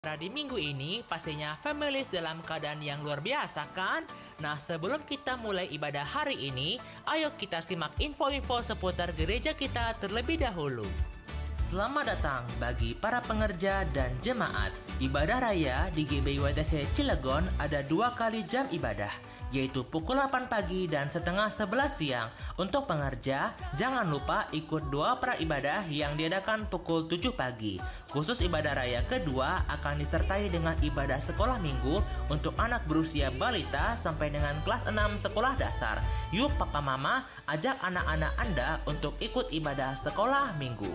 Di minggu ini pastinya families dalam keadaan yang luar biasa kan? Nah, sebelum kita mulai ibadah hari ini, ayo kita simak info-info seputar gereja kita terlebih dahulu. Selamat datang bagi para pengerja dan jemaat. Ibadah raya di GBI-YTC Cilegon ada 2 kali jam ibadah, yaitu pukul 8 pagi dan setengah 11 siang. Untuk pengerja, jangan lupa ikut doa pra-ibadah yang diadakan pukul 7 pagi. Khusus ibadah raya kedua akan disertai dengan ibadah sekolah minggu untuk anak berusia balita sampai dengan kelas 6 sekolah dasar. Yuk papa mama, ajak anak-anak Anda untuk ikut ibadah sekolah minggu.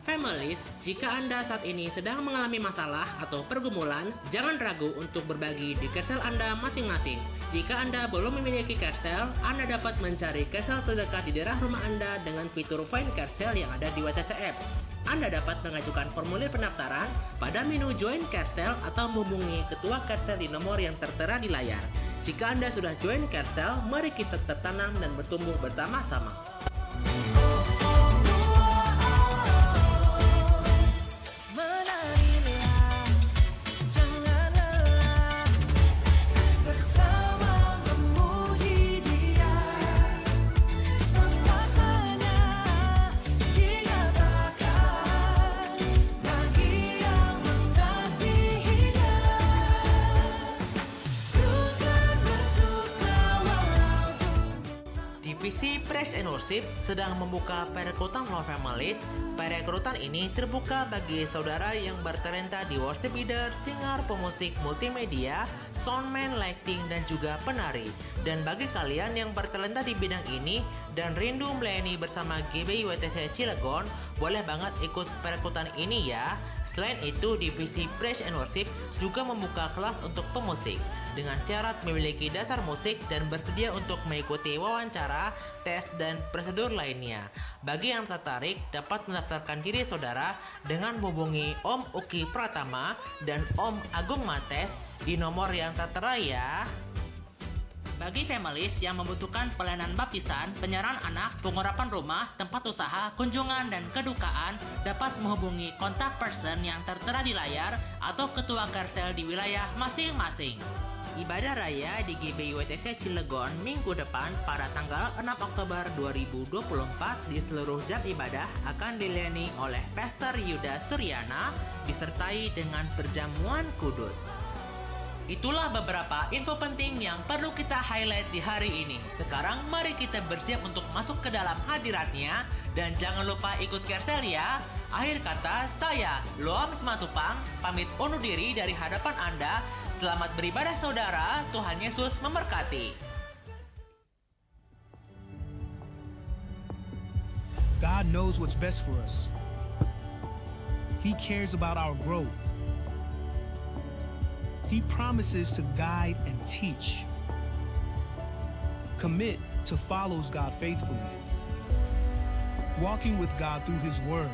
Families, jika Anda saat ini sedang mengalami masalah atau pergumulan, jangan ragu untuk berbagi di Kersel Anda masing-masing. Jika Anda belum memiliki Kersel, Anda dapat mencari Kersel terdekat di daerah rumah Anda dengan fitur Find Kersel yang ada di YTC Apps. Anda dapat mengajukan formulir pendaftaran pada menu Join Kersel atau menghubungi ketua Kersel di nomor yang tertera di layar. Jika Anda sudah join Kersel, mari kita tertanam dan bertumbuh bersama-sama. Divisi Praise and Worship sedang membuka perekrutan for families. Perekrutan ini terbuka bagi saudara yang bertalenta di worship leader, singer, pemusik multimedia, soundman, lighting, dan juga penari. Dan bagi kalian yang bertalenta di bidang ini dan rindu melayani bersama GBI-YTC Cilegon, boleh banget ikut perekrutan ini ya. Selain itu, Divisi Praise and Worship juga membuka kelas untuk pemusik dengan syarat memiliki dasar musik dan bersedia untuk mengikuti wawancara, tes, dan prosedur lainnya. Bagi yang tertarik, dapat mendaftarkan diri saudara dengan menghubungi Om Uki Pratama dan Om Agung Mates di nomor yang tertera ya. Bagi families yang membutuhkan pelayanan baptisan, penyerahan anak, pengurapan rumah, tempat usaha, kunjungan, dan kedukaan, dapat menghubungi kontak person yang tertera di layar atau ketua Kersel di wilayah masing-masing. Ibadah raya di GBI-YTC Cilegon minggu depan pada tanggal 6 Oktober 2024 di seluruh jam ibadah akan dilayani oleh Pastor Yuda Suryana disertai dengan perjamuan kudus. Itulah beberapa info penting yang perlu kita highlight di hari ini. Sekarang mari kita bersiap untuk masuk ke dalam hadiratnya dan jangan lupa ikut Kersel ya. Akhir kata, saya Loam Simatupang pamit undur diri dari hadapan Anda. Selamat beribadah saudara, Tuhan Yesus memberkati. God knows what's best for us. He cares about our growth. He promises to guide and teach. Commit to follows God faithfully. Walking with God through His Word.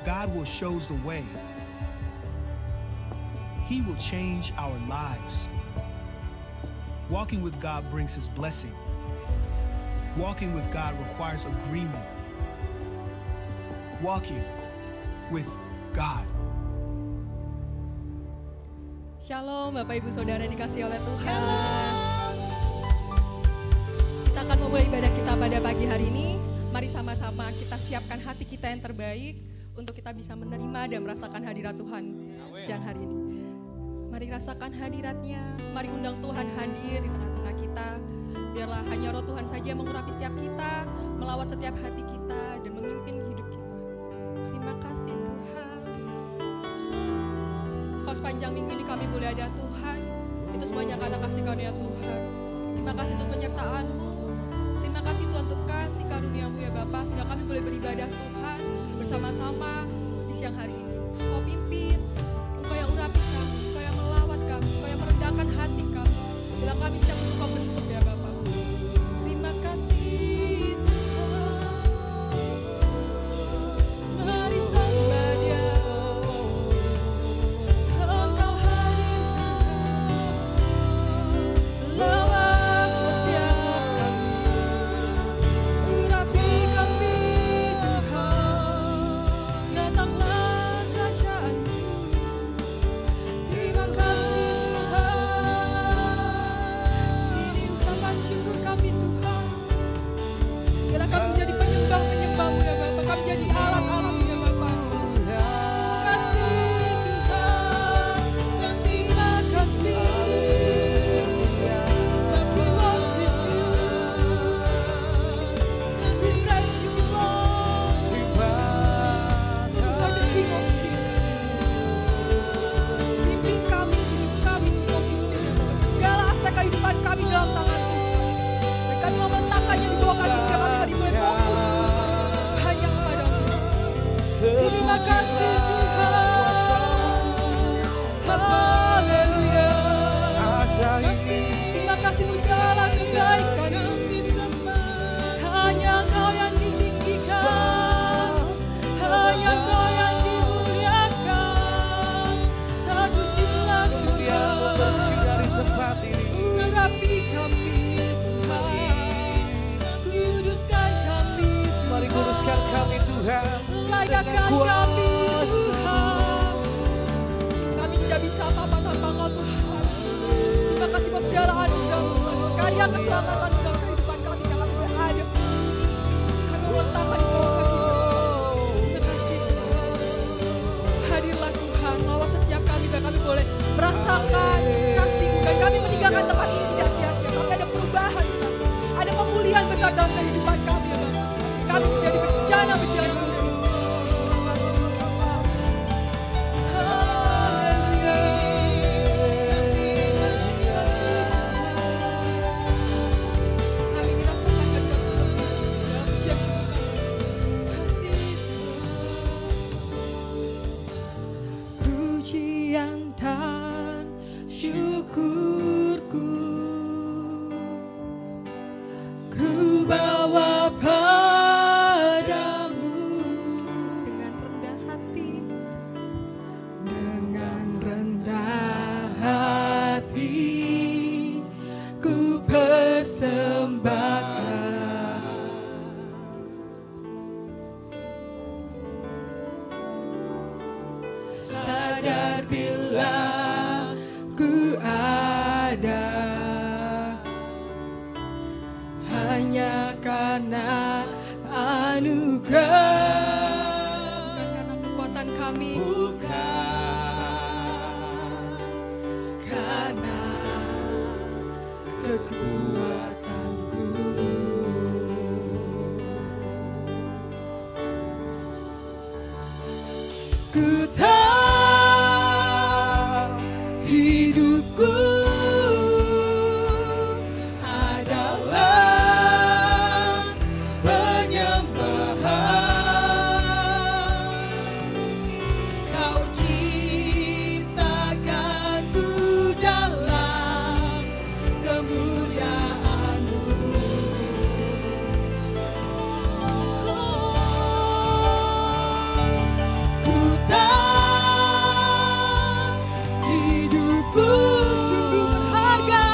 God will shows the way. He will change our lives. Walking with God brings His blessing. Walking with God requires agreement. Walking with God. Shalom Bapak Ibu Saudara dikasih oleh Tuhan. Kita akan memulai ibadah kita pada pagi hari ini. Mari sama-sama kita siapkan hati kita yang terbaik untuk kita bisa menerima dan merasakan hadirat Tuhan siang hari ini. Mari rasakan hadiratnya, mari undang Tuhan hadir di tengah-tengah kita. Biarlah hanya roh Tuhan saja yang mengurapi setiap kita, melawat setiap hati kita dan memimpin hidup kita. Terima kasih Tuhan. Kalau sepanjang minggu ini kami boleh ada Tuhan, itu semuanya karena kasih karunia Tuhan. Terima kasih untuk penyertaan-Mu. Terima kasih Tuhan untuk kasih karunia-Mu ya Bapa, sehingga kami boleh beribadah Tuhan bersama-sama di siang hari ini. Kau pimpin, Engkau yang urapi kami, Engkau yang melawat kami, Engkau yang merendahkan hati kami. Bila kami siap untuk Kau bentuk ya Bapa. Terima kasih Tuhan. Mari sembah Dia. Engkau hadir Tuhan. Lawat setiap kami. Urapi kami Tuhan. Datanglah kerajaan Terima kasih Tuhan. Haleluya. Terima kasih untuk jalan kebaikan. Hanya Engkau yang ditinggikan, hanya Engkau yang dimuliakan. Terpujilah Tuhan. Urapi kami Tuhan, kuduskan kami Tuhan. Mari kuduskan kami Tuhan. Layakkan kami Tuhan. Kami tidak bisa apa-apa tanpa Engkau Tuhan. Terima kasih buat segala anugerah Tuhan, karya keselamatan dalam kehidupan kami yang kami berada. Kami letakkan di bawah kaki Tuhan. Terima kasih Tuhan. Hadirlah Tuhan, lawat setiap kami dan kami boleh merasakan kasih-Mu dan kami meninggalkan tempat ini tidak sia-sia, tapi ada perubahan besar, ada pemulihan besar dalam kehidupan kami ya Bapa. Kami menjadi bencana-bencana mulia. Terima kasih Bapa. Haleluya. Terima kasih Tuhan. Kami dirasakan hadirat Tuhan dalam pujian kami. Kasih Tuhan. Pujian dan syukurku ku bawa padamu dengan rendah hati, dengan rendah hati ku persembahkan. Sadar bila ku ada hanya karena anugerah, bukan karena kekuatan kami, bukan karena kekuatanku. Ku tahu hidupku adalah penyembahan. Kau ciptakanku dalam kemuliaan-Mu. Ku tahu hidupku sungguh berharga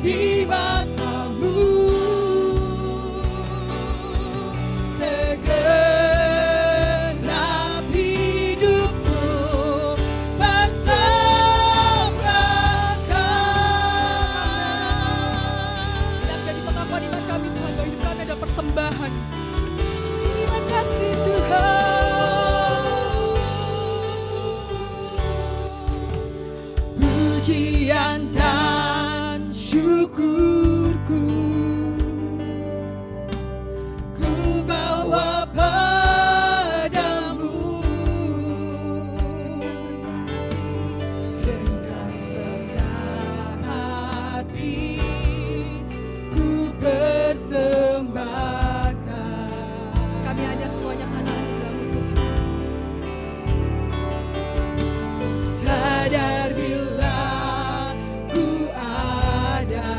di mata-Mu. Segenap hidupku persembahkan. Yang jadi pengakuan iman kami Tuhan, bahwa hidup kami ada persembahan. Terima kasih Tuhan. Pujian dan syukurku ku bawa padamu dengan rendah hati ku persembahkan. Kami ada semuanya karena anugerah-Mu Tuhan. Sadar bila ku ada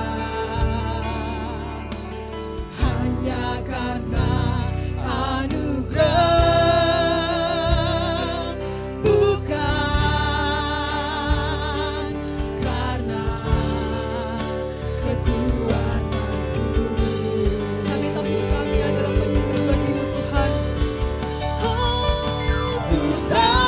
hanya karena anugerah, bukan karena kekuatanku. Kami tahu hidup kami adalah penyembah bagi-Mu Tuhan. Ku tahu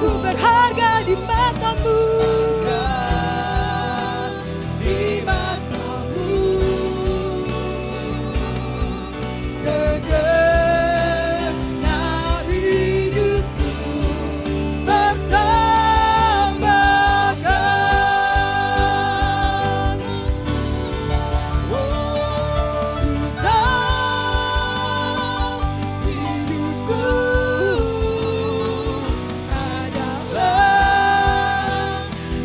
Ku berharga di matamu. Di matamu segenap hidupku persembahkan. Ku tahu hidupku adalah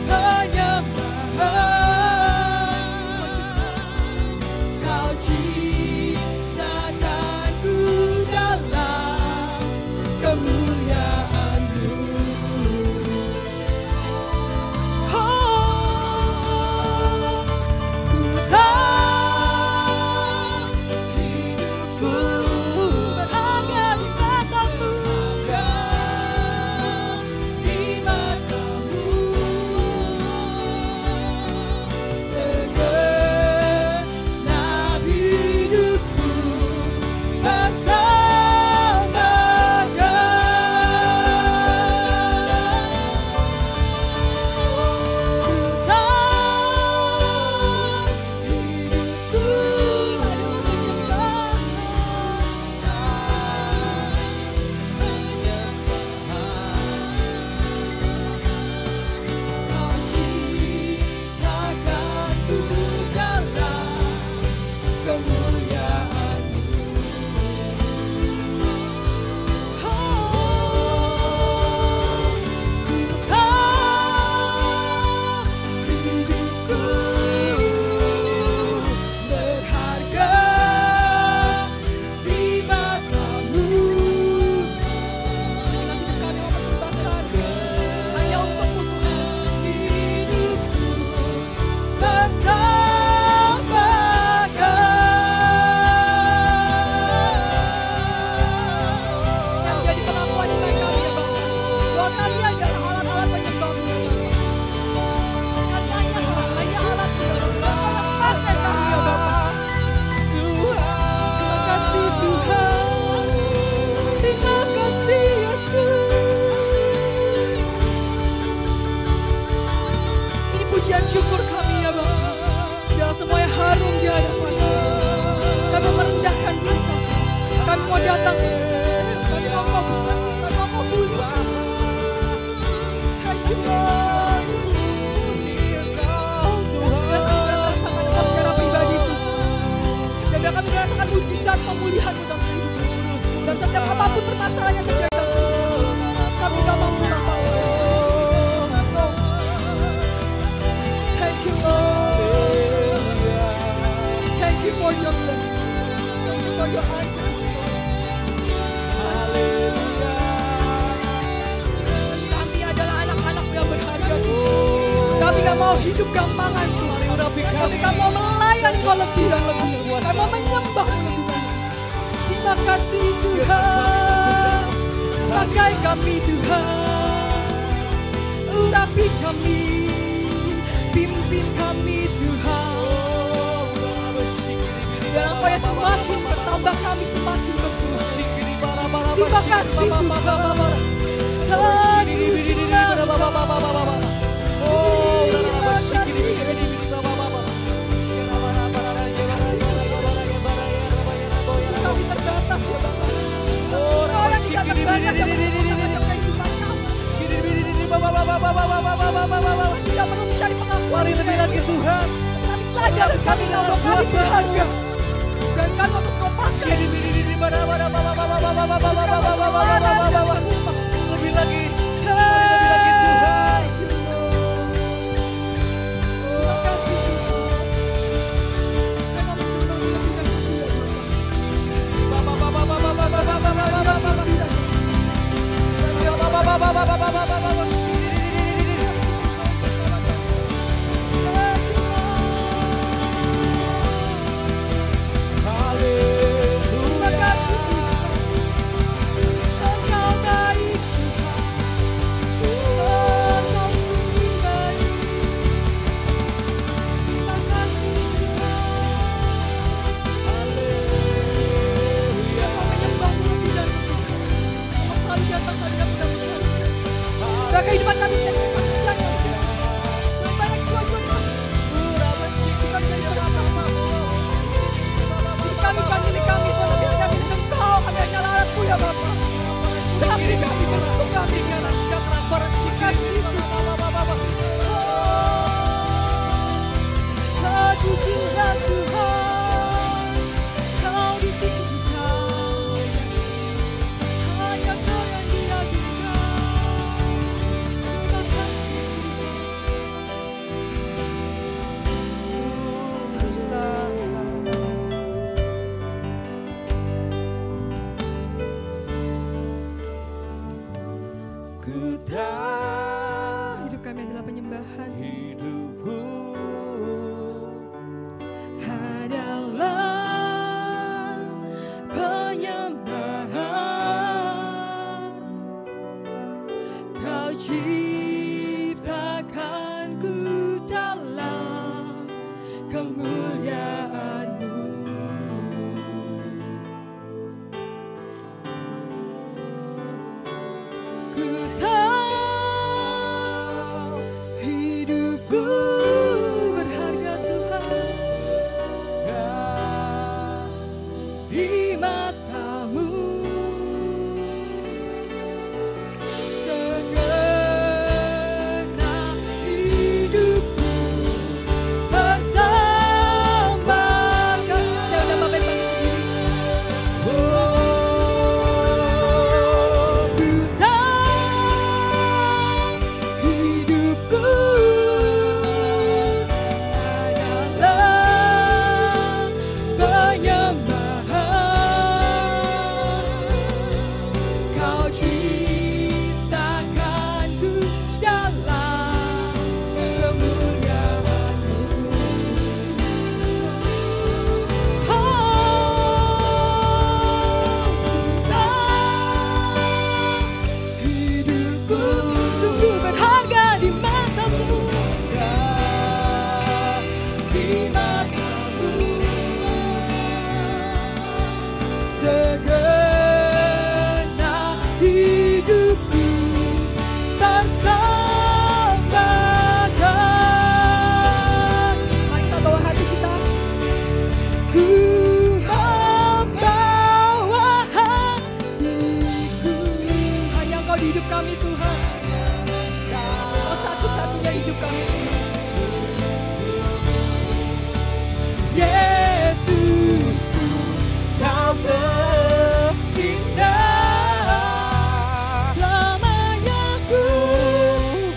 penyembahan. Kau ciptakanku dalam kemuliaan-Mu. Ku tahu hidupku berharga di matamu. Di matamu segenap hidupku syukur kami ya Bapa. Biar semua yang harum di hadapan-Mu. Kami merendahkan diri kami. Kami mau datang. Kami mau fokus. Thank you Lord. Biar kami merasakan Engkau secara pribadi Tuhan. Dan biar kami merasakan mujizat pemulihan-Mu dalam hidup kami. Dan setiap apapun permasalahan yang terjadi dalam hidup kami gak mampu apa. Thank you Lord. Thank you for your love. Thank you for your unconditional love. Kami adalah anak-anak-Mu yang berharga. Kami gak mau hidup gampangan Tuhan. Kami gak mau melayani Kau lebih dan lebih. Kami mau menyembah-Mu lebih banyak. Terima kasih Tuhan. Pakai kami Tuhan. Urapi kami. Pimpin kami Tuhan. Dan Engkau yang semakin bertambah, kami semakin berkurang. Terima kasih Tuhan. Terpuji kami terbatas ya Bapa. Engkau yang tidak terbatas yang menentukan kehidupan kami. Tidak perlu mencari pengakuan lebih lagi Tuhan. Kami sadar kami bahwa kami berharga. Dan kami harus Kau pakai. Lebih lagi Tuhan. Terima kasih Tuhan. Kami menyembah lebih dan Terima kasih Tuhan. Engkau Hidup kami adalah penyembahan. Hidupku Adalah penyembahan. Kau ciptakanku dalam kemuliaan-Mu. Ku tahu hidupku berharga Tuhan di mata-Mu. Segenap hidupku persembahkan. Saya udah Bapak bangkit berdiri. Ku tahu hidupku adalah penyembahan. Kau ciptakanku dalam kemuliaan-Mu. Hidupku sungguh berharga di mata-Mu. Di mata-Mu. Segenap hidupku persembahkan. Mari kita bawa hati kita. Ku membawa hatiku. Hanya Engkau di hidup kami Tuhan. Engkau satu-satunya hidup kami Tuhan. Yesusku, Kau terindah. Selamanya ku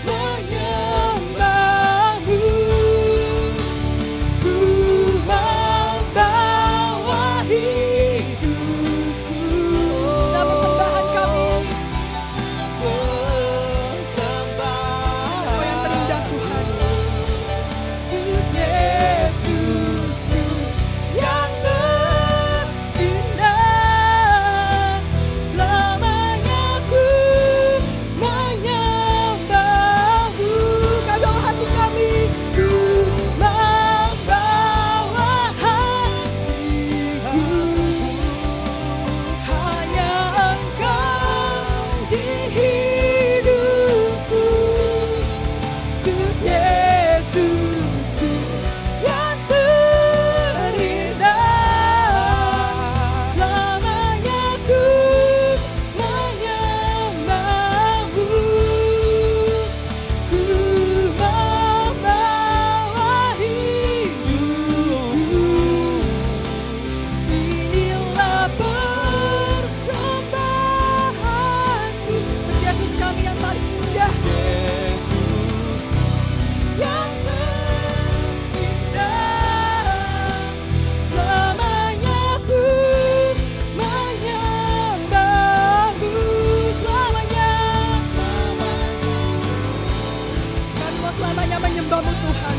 menyembah-Mu. Ku membawa hidupku. Dalam persembahan kami. Engkau yang terindah Tuhan. Yesusku yang terindah. Selamanya ku menyembah-Mu. Kau bawa hati kami. Ku membawa hatiku. Hanya Engkau di hidupku. Yesusku yang terindah. Selamanya ku menyembah-Mu. Ku membawa hidupku. Inilah persembahanku. Yesus kami yang paling indah. Yang terindah. Selamanya ku menyembah-Mu. Selamanya. Kami mau selamanya menyembah-Mu Tuhan.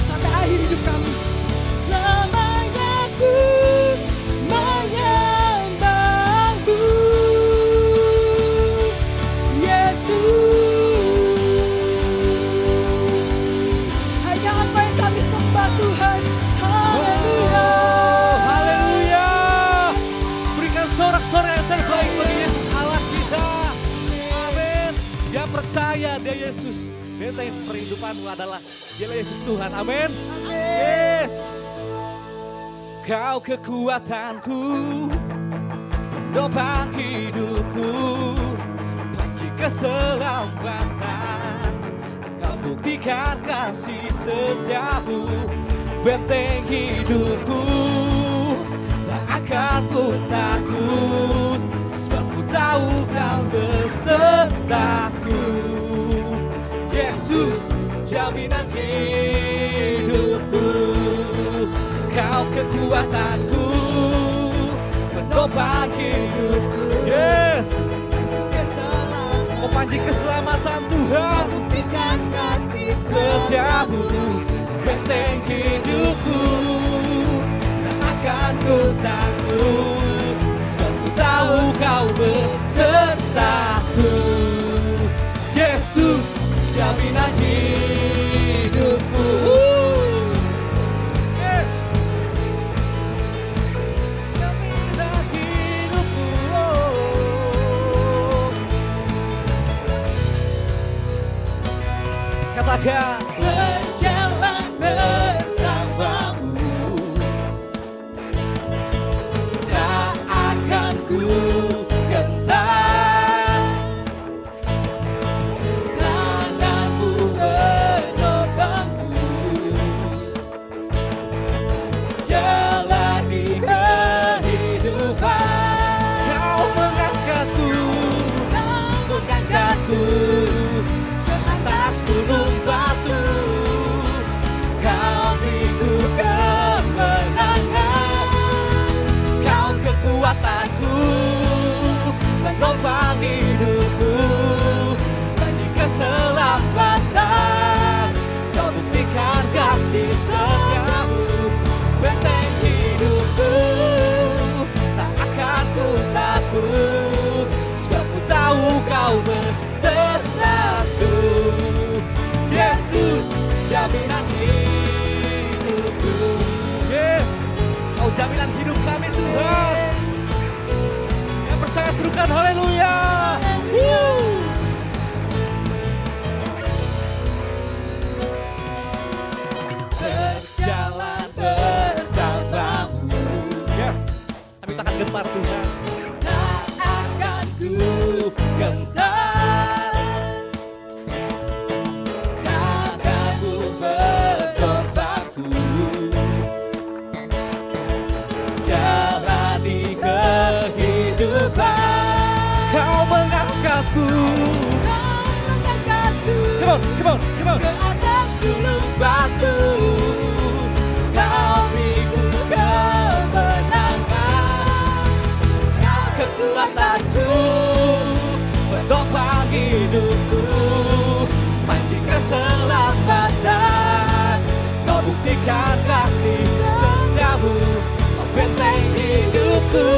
Sampai akhir hidup kami. Selamanya ku menyembah-Mu. Yesus. Hanya Engkau yang kami sembah Tuhan. Haleluya. haleluya. Berikan sorak-sorak yang terbaik bagi Yesus Allah kita. Amin. Dia percaya dia Yesus. Dia tahu perhidupanmu adalah dia Yesus Tuhan. Amin. Yes. Kau kekuatanku, penopang hidupku, panci keselamatan. Kau buktikan kasih setiamu, benteng hidupku. Tak akan ku takut, sebab ku tahu Kau besertaku. Yesus, jaminan hidupku. Kau kekuatanku, penopang hidupku. Yes. Kau Janji keselamatan Tuhan, buktikan kasih setiamu, benteng hidupku. Tak akan ku takut, sebab ku tahu kau besertaku. Yesus, jaminan hidupku. Yes. Jaminan hidupku. Katakan, berjalan bersamamu, tak akan ku gentar. tanganmu menopangku, Jalani kehidupan. Kau mengangkatku, mengangkatku ke atas gunung batu. Kau beriku kemenangan. Kau kekuatanku, menopang hidupku. Janji keselamatan, kau buktikan kasih setiamu, benteng hidupku. Tak akan ku takut, sebab ku tahu kau besertaku. Yesus, jaminan hidupku. Yes, kau jaminan hidup kami Tuhan. Yang percaya serukan haleluya. Woo. Berjalan bersamamu. Yes, kami takkan gentar Tuhan. Tak akan ku gentar. Tanganmu menopangku. Jalani kehidupan. Kau mengangkatku. Come on, come on, come on. ke atas gunung Batu, kau beriku kemenangan. Kau kekuatanku, menopang hidupku. Pancing keselamatan, kau buktikan kasih setiamu, benteng hidupku.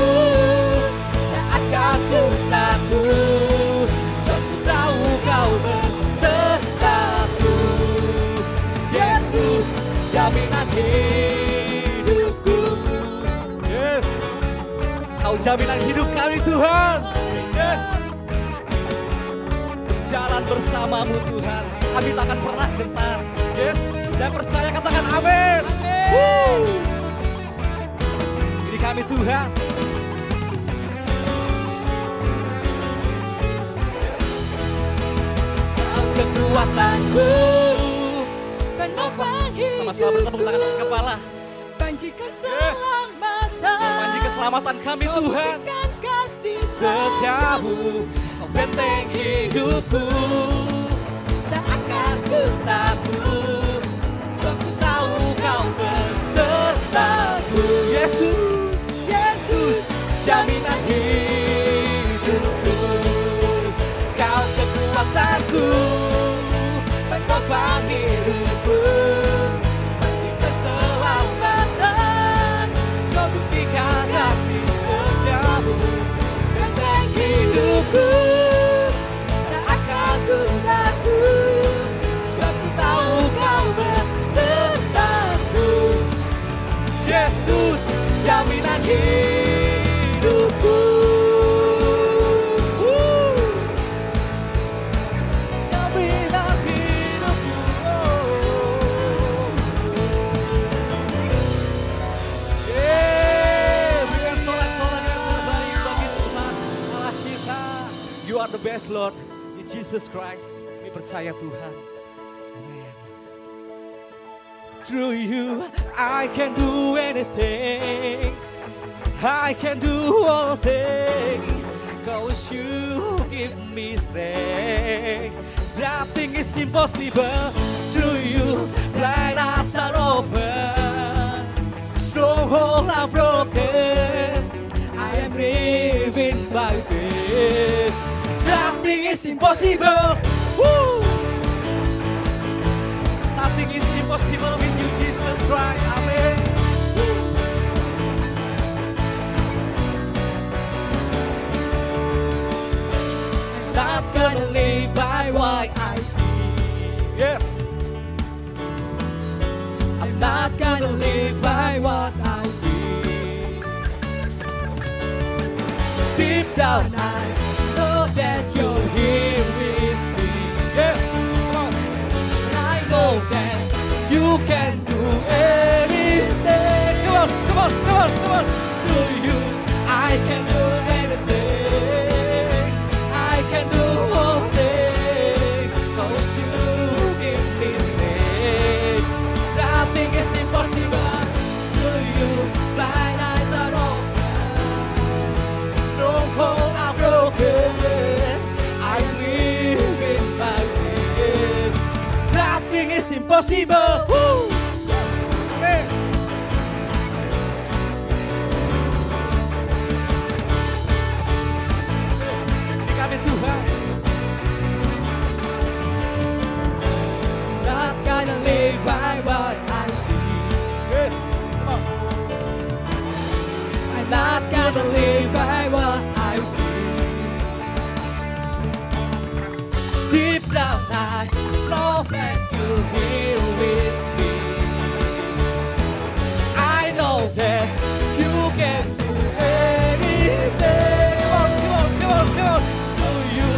Tak akan ku takut, sebab ku tahu kau besertaku. Yesus, jaminan hidupku. Yes, kau jaminan hidup kami Tuhan. Yes, jalan bersamamu Tuhan, kami tak akan pernah gentar. Yes, dan percaya katakan amin. Woo. Ini kami Tuhan. Kau kekuatanku, menopang sama-sama bertepuk tangan atas kepala. Panji keselamatan, Panji keselamatan kami Tuhan. buktikan kasih Setiamu, kau benteng hidupku. Tak akan ku takut, sebab ku tahu kau besertaku. Yesus, Yesus, jaminan hidupku. Kau kekuatanku, menopang hidupku. Masih keselamatan, kau buktikan kasih setiamu, benteng hidupku. Tak akan ku takut, sebab ku tahu kau besertaku. Yesus, jaminan hidupku. Jaminan hidupku. Berikan sorak-sorak yang terbaik bagi Tuhan Allah kita. You are the best Lord, in Jesus Christ. Kami percaya Tuhan. Amen. Through you, I can do anything. I can do all things, 'cause you give me strength. Nothing is impossible. Through you, blind eyes are open, strongholds are broken. I am living by faith. Nothing is impossible. Woo! Nothing is impossible with you, Jesus Christ. Amen. I'm not gonna live by what I see. Yes. I'm not gonna live by what I feel. Deep down I know that you're here with me. Yes, come on. I know that you can do anything. Come on, come on, come on, come on. Through you, I can do anything. I can do all things. 'Cause you give me strength. Nothing is impossible. Through you, blind eyes are open. Strongholds are broken. I'm living by faith. Nothing is impossible. Woo! Amen. Yes, ini kami Tuhan. Not gonna live by what I see. Yes, come on. I'm not gonna live by what I feel. Deep down I know that you're here with me. I know that you can do anything. Come on, come on, come on, come on. Through you,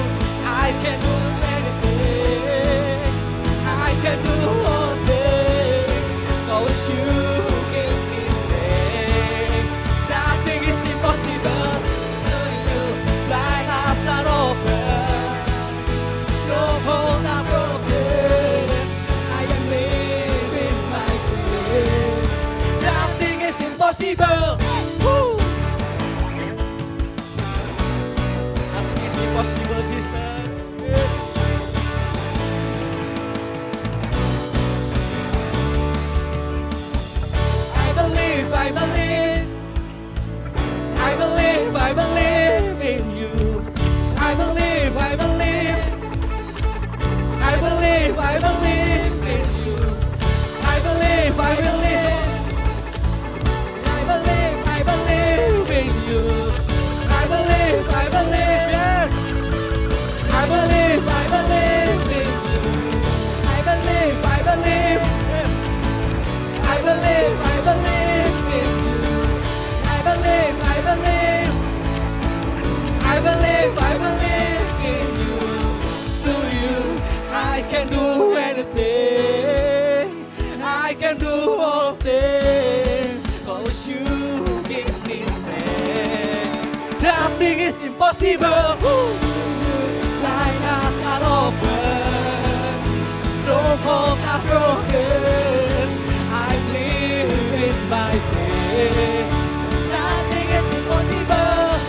I can do anything. I can do all things. 'Cause you give me strength. Nothing is impossible. Through you, blind eyes are open. Strongholds are broken. I am living by faith. Nothing is impossible. Woo! Nothing is impossible, Jesus. Yes. I believe, I believe. I believe, I believe in you. I believe, I believe. I believe, I believe in you. I believe, I believe. I believe, I believe in you. I believe, I believe, yes. I believe, I believe in you. I believe, I believe, yes. I believe, I believe in you. I believe, I believe. I believe, I believe in you. To you, I can do anything. I can do all things. 'Cause you give me strength. Nothing is impossible. Blind eyes are open. Strongholds are broken. I'm living by faith. Nothing is impossible.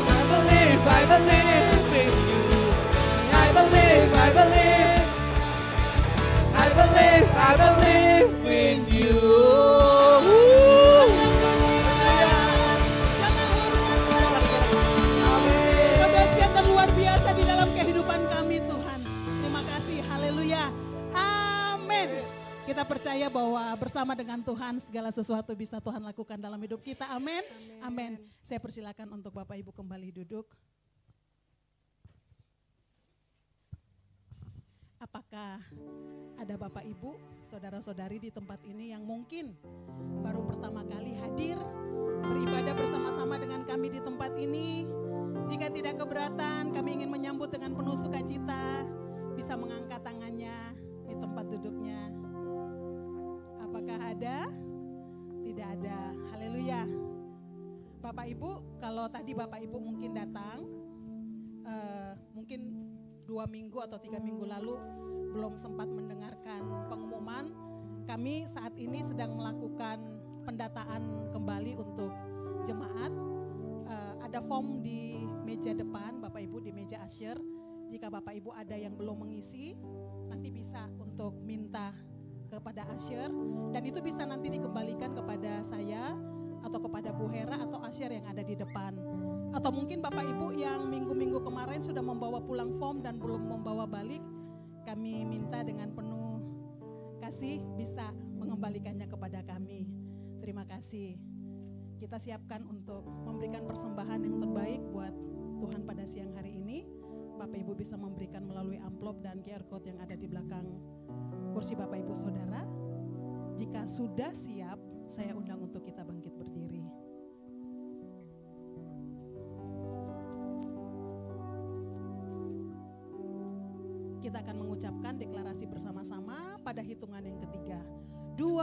I believe, I believe in you. I believe, I believe. I believe, I believe in you. Kebesaran yang luar biasa di dalam kehidupan kami Tuhan. Terima kasih, haleluya. Amin. Kita percaya bahwa bersama dengan Tuhan segala sesuatu bisa Tuhan lakukan dalam hidup kita. Amin. Amin. Saya persilakan untuk Bapak Ibu kembali duduk. Apakah ada Bapak Ibu, saudara-saudari di tempat ini yang mungkin baru pertama kali hadir beribadah bersama-sama dengan kami di tempat ini? Jika tidak keberatan, kami ingin menyambut dengan penuh sukacita, bisa mengangkat tangannya di tempat duduknya. Apakah ada? Tidak ada. Haleluya. Bapak Ibu, kalau tadi Bapak Ibu mungkin datang, mungkin 2 minggu atau 3 minggu lalu belum sempat mendengarkan pengumuman, kami saat ini sedang melakukan pendataan kembali untuk jemaat. Ada form di meja depan, Bapak Ibu di meja usher. Jika Bapak Ibu ada yang belum mengisi, nanti bisa untuk minta kepada usher, dan itu bisa nanti dikembalikan kepada saya atau kepada Bu Hera atau usher yang ada di depan. Atau mungkin Bapak Ibu yang minggu-minggu kemarin sudah membawa pulang form dan belum membawa balik, kami minta dengan penuh kasih bisa mengembalikannya kepada kami. Terima kasih. Kita siapkan untuk memberikan persembahan yang terbaik buat Tuhan pada siang hari ini. Bapak Ibu bisa memberikan melalui amplop dan QR code yang ada di belakang kursi Bapak Ibu Saudara. Jika sudah siap, saya undang untuk kita bangkit berdiri. Kita akan mengucapkan deklarasi bersama-sama pada hitungan yang ketiga. 2,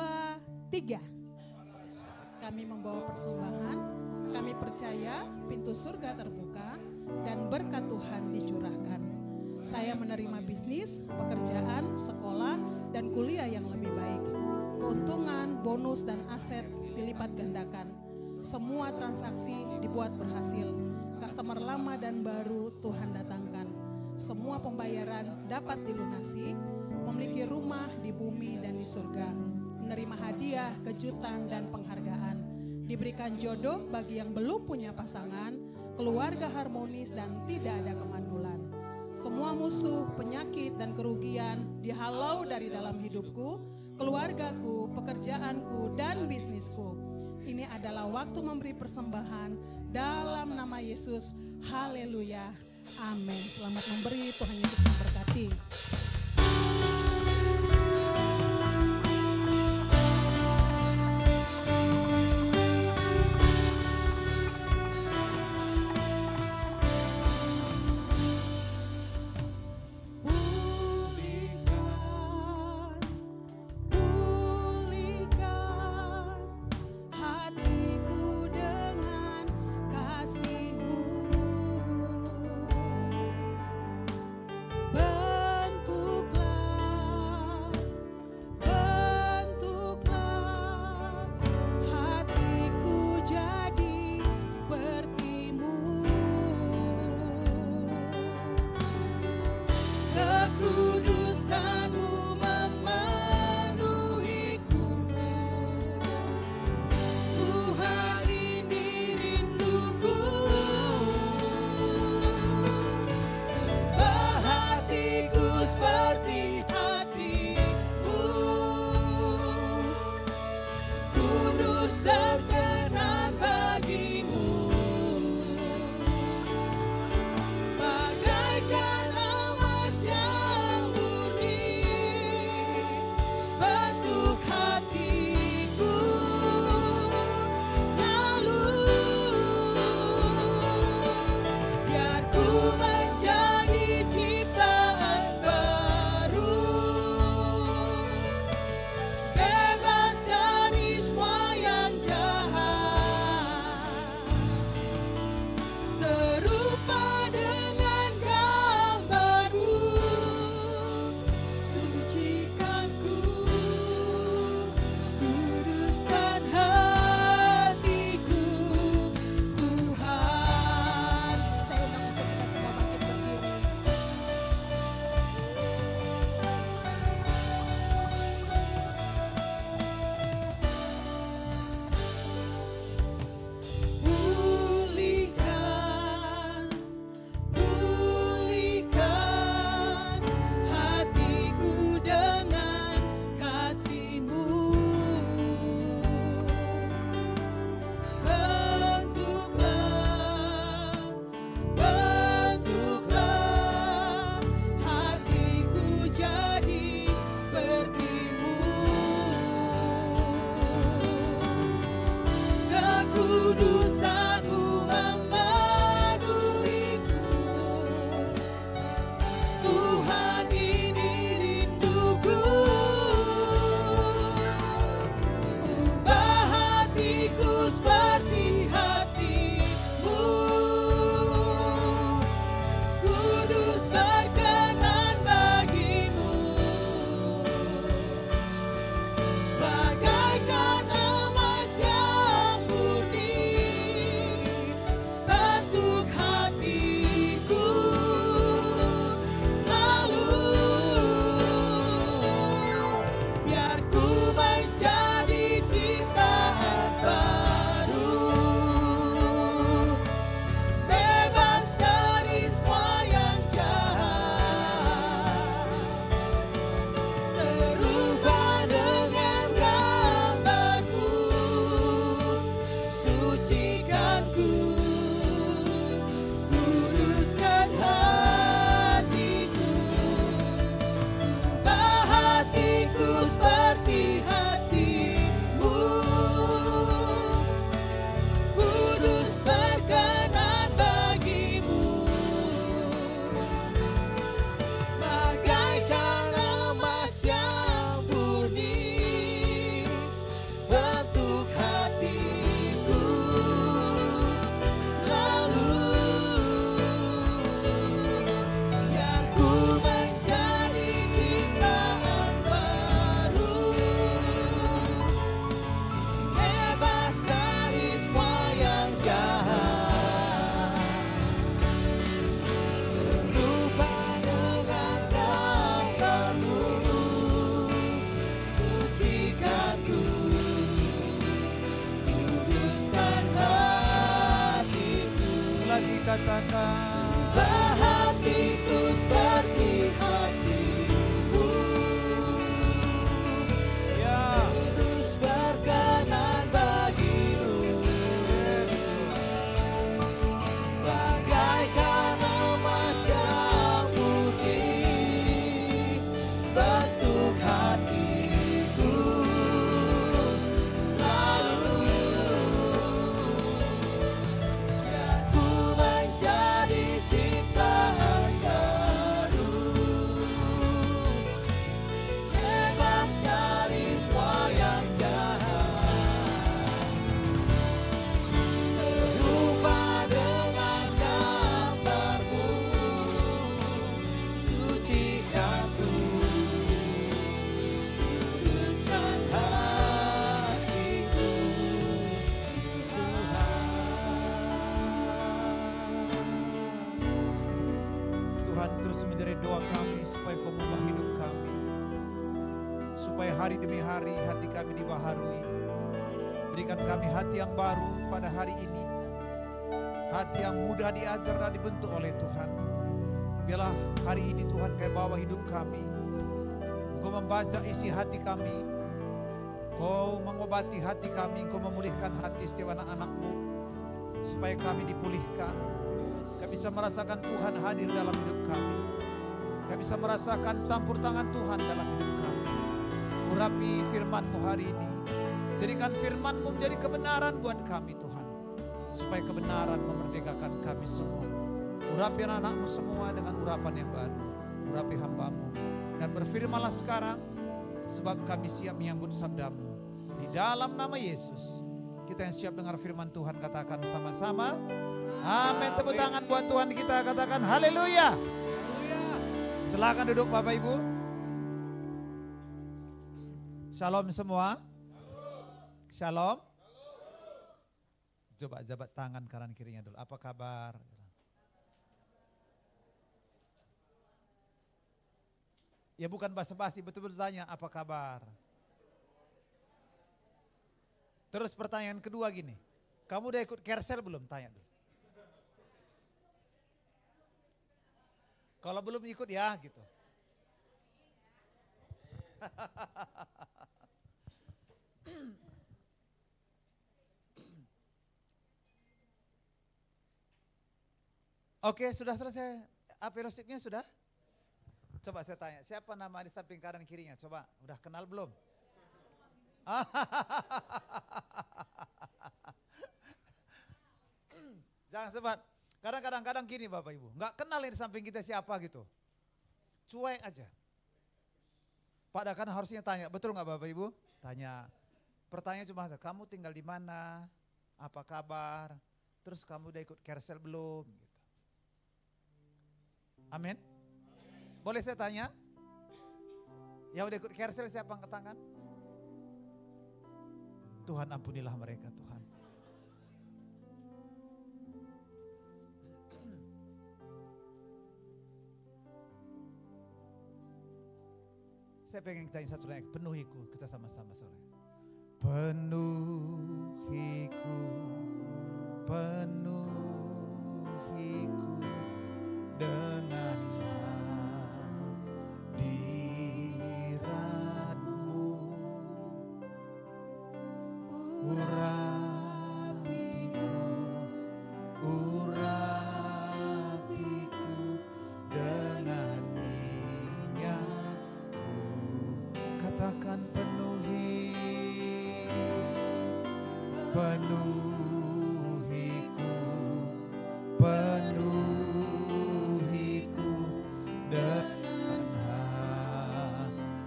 3. Kami membawa persembahan, kami percaya pintu surga terbuka dan berkat Tuhan dicurahkan. Saya menerima bisnis, pekerjaan, sekolah, dan kuliah yang lebih baik. Keuntungan, bonus, dan aset dilipat gandakan. Semua transaksi dibuat berhasil. Customer lama dan baru Tuhan datangkan. Semua pembayaran dapat dilunasi, memiliki rumah di bumi dan di surga, menerima hadiah, kejutan, dan penghargaan, diberikan jodoh bagi yang belum punya pasangan, keluarga harmonis, dan tidak ada kemandulan. Semua musuh, penyakit, dan kerugian dihalau dari dalam hidupku, keluargaku, pekerjaanku, dan bisnisku. Ini adalah waktu memberi persembahan dalam nama Yesus. Haleluya. Amin. Selamat memberi, Tuhan Yesus memberkati. Bagaikan emas yang murni. terus menjadi doa kami supaya Kau mengubah hidup kami. Supaya hari demi hari hati kami dibaharui. Berikan kami hati yang baru pada hari ini. Hati yang mudah diajar dan dibentuk oleh Tuhan. Biarlah hari ini Tuhan Kau bawa hidup kami. Kau membaca isi hati kami. Kau mengobati hati kami. Kau memulihkan hati setiap anak-anak-Mu. Supaya kami dipulihkan. Kami bisa merasakan Tuhan hadir dalam hidup kami. Kami bisa merasakan campur tangan Tuhan dalam hidup kami. Urapi firman-Mu hari ini. Jadikan firman-Mu menjadi kebenaran buat kami Tuhan. Supaya kebenaran memerdekakan kami semua. Urapi anak-anak-Mu semua dengan urapan yang baru. Urapi hamba-Mu. Dan berfirmanlah sekarang. Sebab kami siap menyambut sabda-Mu. Di dalam nama Yesus. Kita yang siap dengar firman Tuhan katakan sama-sama. Amin. Tepuk tangan buat Tuhan kita, katakan haleluya. Silakan duduk Bapak Ibu. Shalom semua. Shalom. Coba jabat tangan kanan kirinya dulu. Apa kabar? Ya bukan basa-basi, betul-betul tanya apa kabar. Terus pertanyaan kedua gini. Kamu udah ikut Kersel belum? Tanya dulu. Kalau belum ikut ya gitu. Oke, sudah selesai fellowship-nya sudah? Coba saya tanya, siapa nama di samping kanan kirinya? Coba, udah kenal belum? Jangan sempat. Kadang-kadang gini Bapak Ibu, nggak kenal yang di samping kita siapa gitu. Cuek aja. Padahal kan harusnya tanya, betul nggak Bapak Ibu? Tanya. Pertanyaan cuma, kamu tinggal di mana? Apa kabar? Terus kamu udah ikut Kersel belum? Gitu. Amin. Boleh saya tanya? Yang udah ikut Kersel siapa angkat tangan? Tuhan ampunilah mereka Tuhan. Saya pengen tanya satu lagi, penuhiku, kita sama-sama sore. Penuhiku, penuhiku dengan hadirat-Mu. Urapiku, urapiku dengan minyak-Ku. Katakan penuhi, penuhiku, penuhiku dengan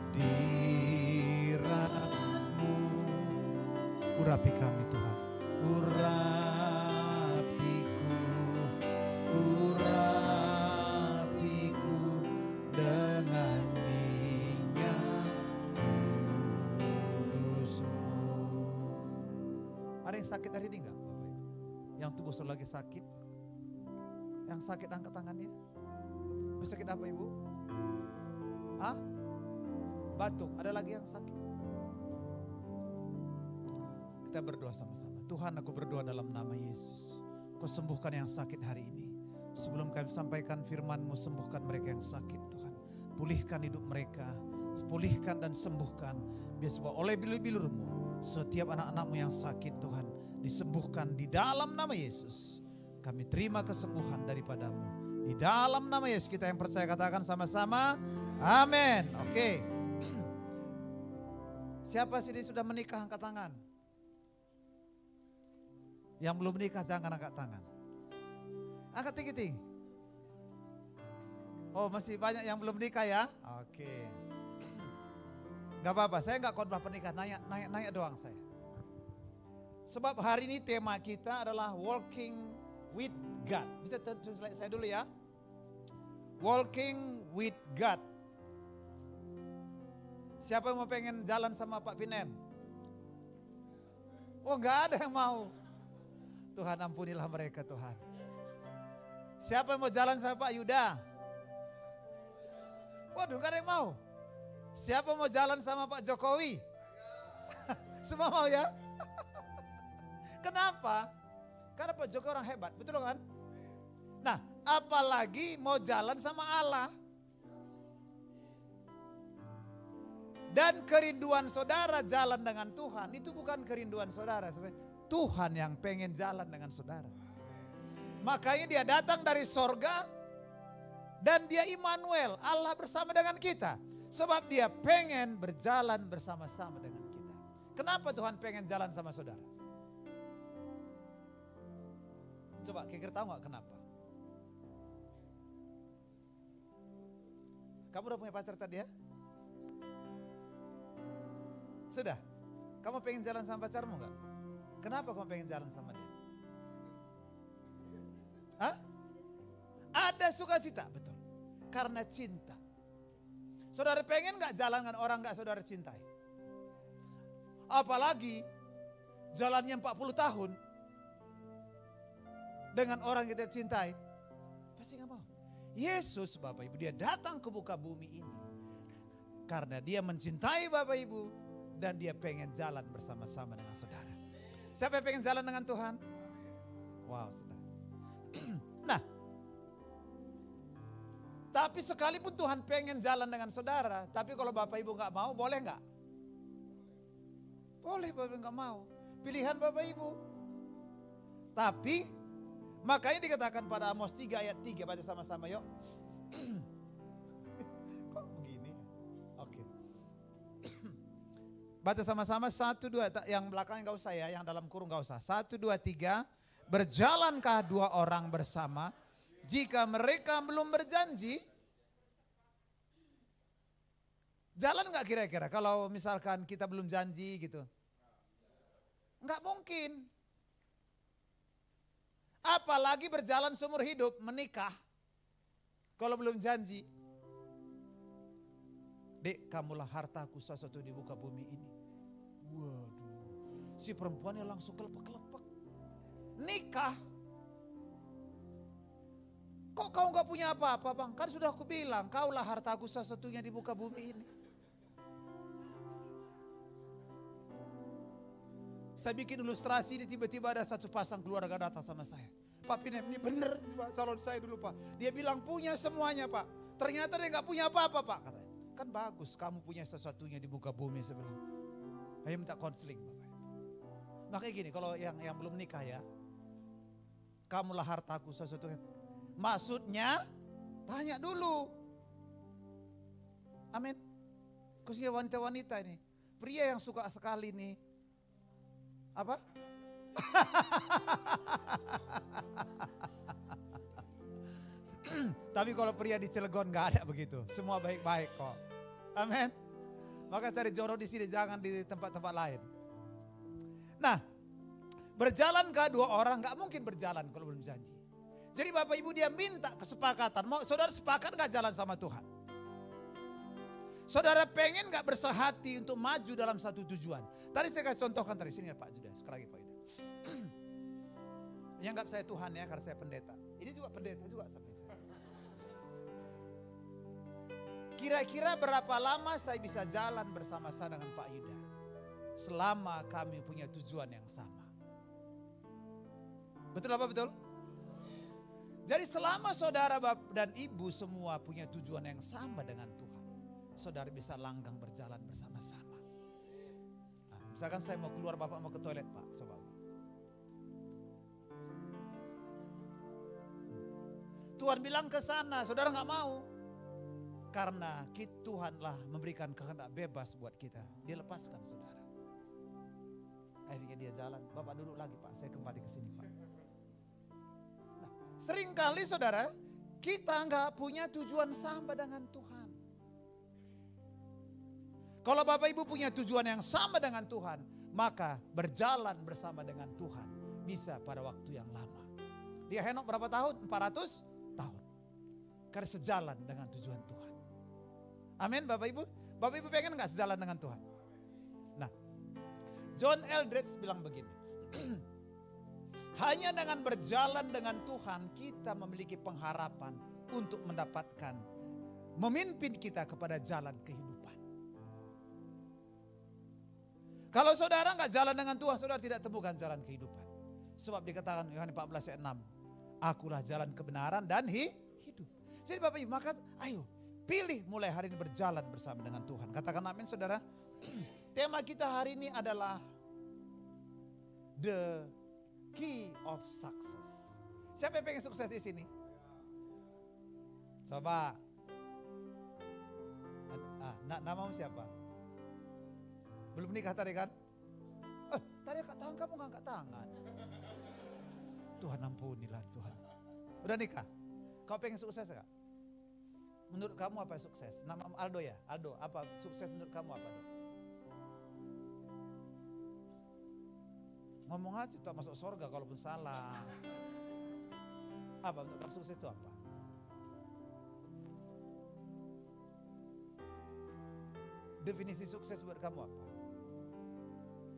hadirat-Mu. Urapi kami Tuhan, urapiku, urapiku dengan minyak kudus-Mu. Ada yang sakit hari ini enggak Bapak Ibu? Yang tubuh selalu lagi sakit? Yang sakit angkat tangannya. Ibu sakit apa Ibu? Hah? Batuk, ada lagi yang sakit? Kita berdoa sama-sama. Tuhan, aku berdoa dalam nama Yesus. Kau sembuhkan yang sakit hari ini. Sebelum kami sampaikan firman-Mu, sembuhkan mereka yang sakit Tuhan. Pulihkan hidup mereka. Pulihkan dan sembuhkan. Biar sebab oleh bilur-bilur-Mu, setiap anak-anak-Mu yang sakit Tuhan, disembuhkan di dalam nama Yesus. Kami terima kesembuhan daripada-Mu. Di dalam nama Yesus kita yang percaya katakan sama-sama. Amin. Oke. Siapa sini sudah menikah angkat tangan? Yang belum menikah jangan angkat tangan. Angkat tinggi-tinggi. Oh masih banyak yang belum menikah ya? Oke. Gak apa-apa, saya gak khotbah pernikahan, nanya doang saya. Sebab hari ini tema kita adalah walking with God. Bisa tulis saya dulu ya. Walking with God. Siapa yang mau pengen jalan sama Pak Pinem? Oh gak ada yang mau. Tuhan ampunilah mereka Tuhan. Siapa yang mau jalan sama Pak Yuda? Waduh, gak ada yang mau. Siapa mau jalan sama Pak Jokowi? Semua mau ya? Kenapa? Karena Pak Jokowi orang hebat, betul kan? Nah, apalagi mau jalan sama Allah. Dan kerinduan saudara jalan dengan Tuhan, itu bukan kerinduan saudara. Tuhan yang pengen jalan dengan saudara. Makanya dia datang dari sorga dan dia Immanuel, Allah bersama dengan kita. Sebab dia pengen berjalan bersama-sama dengan kita. Kenapa Tuhan pengen jalan sama saudara? Coba kira-kira tahu gak kenapa? Kamu udah punya pacar tadi ya? Sudah? Kamu pengen jalan sama pacarmu gak? Kenapa kamu pengen jalan sama dia? Hah? Ada sukacita, betul. Karena cinta. Saudara pengen gak jalan dengan orang gak saudara cintai? Apalagi jalannya 40 tahun dengan orang yang kita cintai. Pasti gak mau. Yesus Bapak Ibu, dia datang ke muka bumi ini. Karena dia mencintai Bapak Ibu. Dan dia pengen jalan bersama-sama dengan saudara. Siapa yang pengen jalan dengan Tuhan? Wow, saudara. Nah, tapi sekalipun Tuhan pengen jalan dengan saudara, tapi kalau Bapak Ibu gak mau, boleh gak? Boleh Bapak Ibu gak mau. Pilihan Bapak Ibu. Tapi, makanya dikatakan pada Amos 3 ayat 3, baca sama-sama yuk. Kok begini? Oke. Baca sama-sama 1, 2, yang belakang gak usah ya, yang dalam kurung gak usah. 1, 2, 3, berjalankah dua orang bersama jika mereka belum berjanji? Jalan gak kira-kira kalau misalkan kita belum janji gitu? Enggak mungkin. Apalagi berjalan seumur hidup, menikah. Kalau belum janji. Dek, kamulah hartaku satu di muka bumi ini. Waduh, si perempuannya langsung kelepek-kelepek. Nikah. Kok kau gak punya apa-apa bang? Kan sudah aku bilang, kaulah hartaku satu-satunya di muka bumi ini. Saya bikin ilustrasi, tiba-tiba ada satu pasang keluarga datang sama saya. Pak Pinem, ini bener Pak, calon saya dulu Pak. Dia bilang punya semuanya Pak. Ternyata dia gak punya apa-apa Pak, katanya. Kan bagus kamu punya sesuatunya di muka bumi sebelah. Ayo minta konseling Bapak. Makanya gini, kalau yang belum nikah ya. Kamulah hartaku sesuatunya. Maksudnya tanya dulu. Amin. Khususnya wanita-wanita ini. Pria yang suka sekali nih. Apa? Tapi kalau pria di Cilegon gak ada begitu. Semua baik-baik kok. Amin. Maka cari jodoh di sini, jangan di tempat-tempat lain. Nah, berjalankah dua orang? Gak mungkin berjalan kalau belum janji. Jadi Bapak Ibu dia minta kesepakatan. Mau saudara sepakat gak jalan sama Tuhan? Saudara pengen gak bersehati untuk maju dalam satu tujuan? Tadi saya kasih contohkan tadi, sini ya Pak Judas, sekali lagi Pak Yuda. Yang anggap saya Tuhan ya, karena saya pendeta. Ini juga pendeta juga sampai saya. Kira-kira berapa lama saya bisa jalan bersama-sama dengan Pak Yuda? Selama kami punya tujuan yang sama. Betul apa betul? Jadi selama saudara dan ibu semua punya tujuan yang sama dengan Tuhan, saudara bisa langgang berjalan bersama-sama. Nah, misalkan saya mau keluar, Bapak mau ke toilet Pak, coba Pak. Tuhan bilang ke sana, saudara nggak mau. Karena Tuhanlah memberikan kehendak bebas buat kita. Dia lepaskan saudara. Akhirnya dia jalan. Bapak duduk lagi Pak, saya kembali ke sini Pak. Nah, seringkali saudara, kita nggak punya tujuan sama dengan Tuhan. Kalau Bapak Ibu punya tujuan yang sama dengan Tuhan, maka berjalan bersama dengan Tuhan bisa pada waktu yang lama. Dia Henok berapa tahun? 400 tahun. Karena sejalan dengan tujuan Tuhan. Amin Bapak Ibu. Bapak Ibu pengen gak sejalan dengan Tuhan? Nah, John Eldredge bilang begini. Hanya dengan berjalan dengan Tuhan kita memiliki pengharapan untuk mendapatkan memimpin kita kepada jalan kehidupan. Kalau saudara nggak jalan dengan Tuhan, saudara tidak temukan jalan kehidupan. Sebab dikatakan Yohanes 14 ayat 6, akulah jalan kebenaran dan hidup. Jadi Bapak Ibu, maka ayo pilih mulai hari ini berjalan bersama dengan Tuhan. Katakan amin saudara. Tema kita hari ini adalah the key of success. Siapa yang pengen sukses di sini? Coba. Namamu siapa? Belum nikah tadi kan? Tadi angkat tangan, kamu gak angkat tangan. Tuhan ampunilah Tuhan. Udah nikah? Kau pengen sukses gak? Menurut kamu apa sukses? Nama Aldo ya? Aldo, apa sukses menurut kamu apa? Ngomong aja tak masuk surga kalaupun salah. Apa menurut kamu sukses itu apa? Definisi sukses buat kamu apa?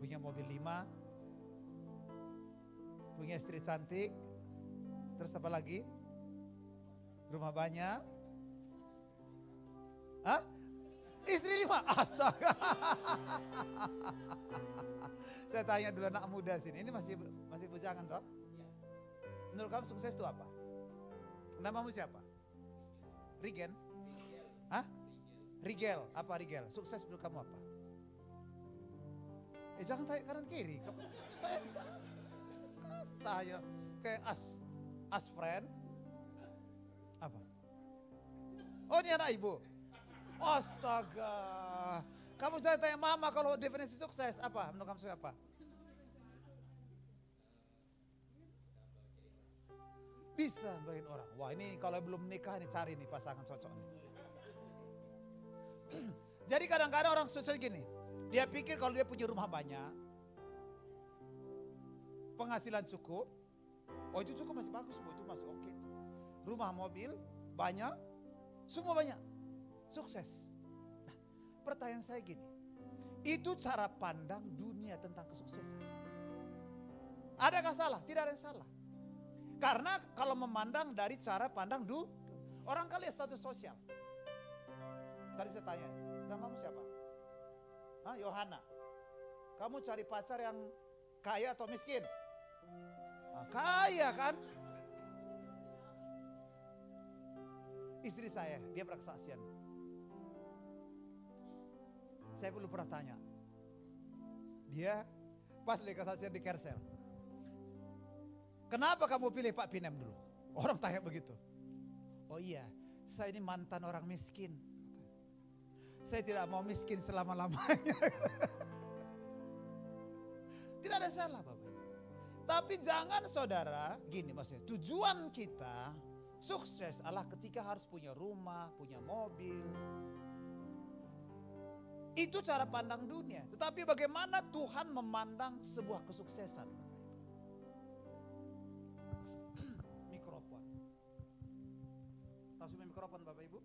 Punya mobil 5, punya istri cantik, terus apa lagi? Rumah banyak. Hah? Istri 5? Astaga. Saya tanya dulu anak muda sini, ini masih bujangan toh? Menurut kamu sukses itu apa? Namamu siapa? Rigen? Hah? Rigel, apa Rigel? Sukses menurut kamu apa? Jangan tanya kanan kiri. Saya tanya kayak as friend. Apa? Oh ini anak ibu. Astaga. Kamu saya tanya mama kalau definisi sukses apa? Menurut kamu siapa? Bisa bagian orang. Wah ini kalau belum nikah nih cari nih pasangan cocok nih. Jadi kadang-kadang orang sukses gini. Dia pikir kalau dia punya rumah banyak, penghasilan cukup, oh itu cukup masih bagus, itu masih oke. Rumah mobil banyak, semua banyak, sukses. Nah, pertanyaan saya gini, itu cara pandang dunia tentang kesuksesan. Adakah salah? Tidak ada yang salah. Karena kalau memandang dari cara pandang orang kali status sosial. Tadi saya tanya, namamu siapa? Yohana. Kamu cari pacar yang kaya atau miskin? Kaya kan? Istri saya, dia berkesaksian. Saya belum pernah tanya. Dia pas lagi kesaksian di Kersel. Kenapa kamu pilih Pak Pinem dulu? Orang tanya begitu. Oh iya, saya ini mantan orang miskin. Saya tidak mau miskin selama-lamanya. Tidak ada salah Bapak Ibu. Tapi jangan saudara, gini maksudnya, tujuan kita sukses adalah ketika harus punya rumah, punya mobil. Itu cara pandang dunia. Tetapi bagaimana Tuhan memandang sebuah kesuksesan Bapak Ibu. Mikrofon. Tahu semua mikrofon Bapak Ibu?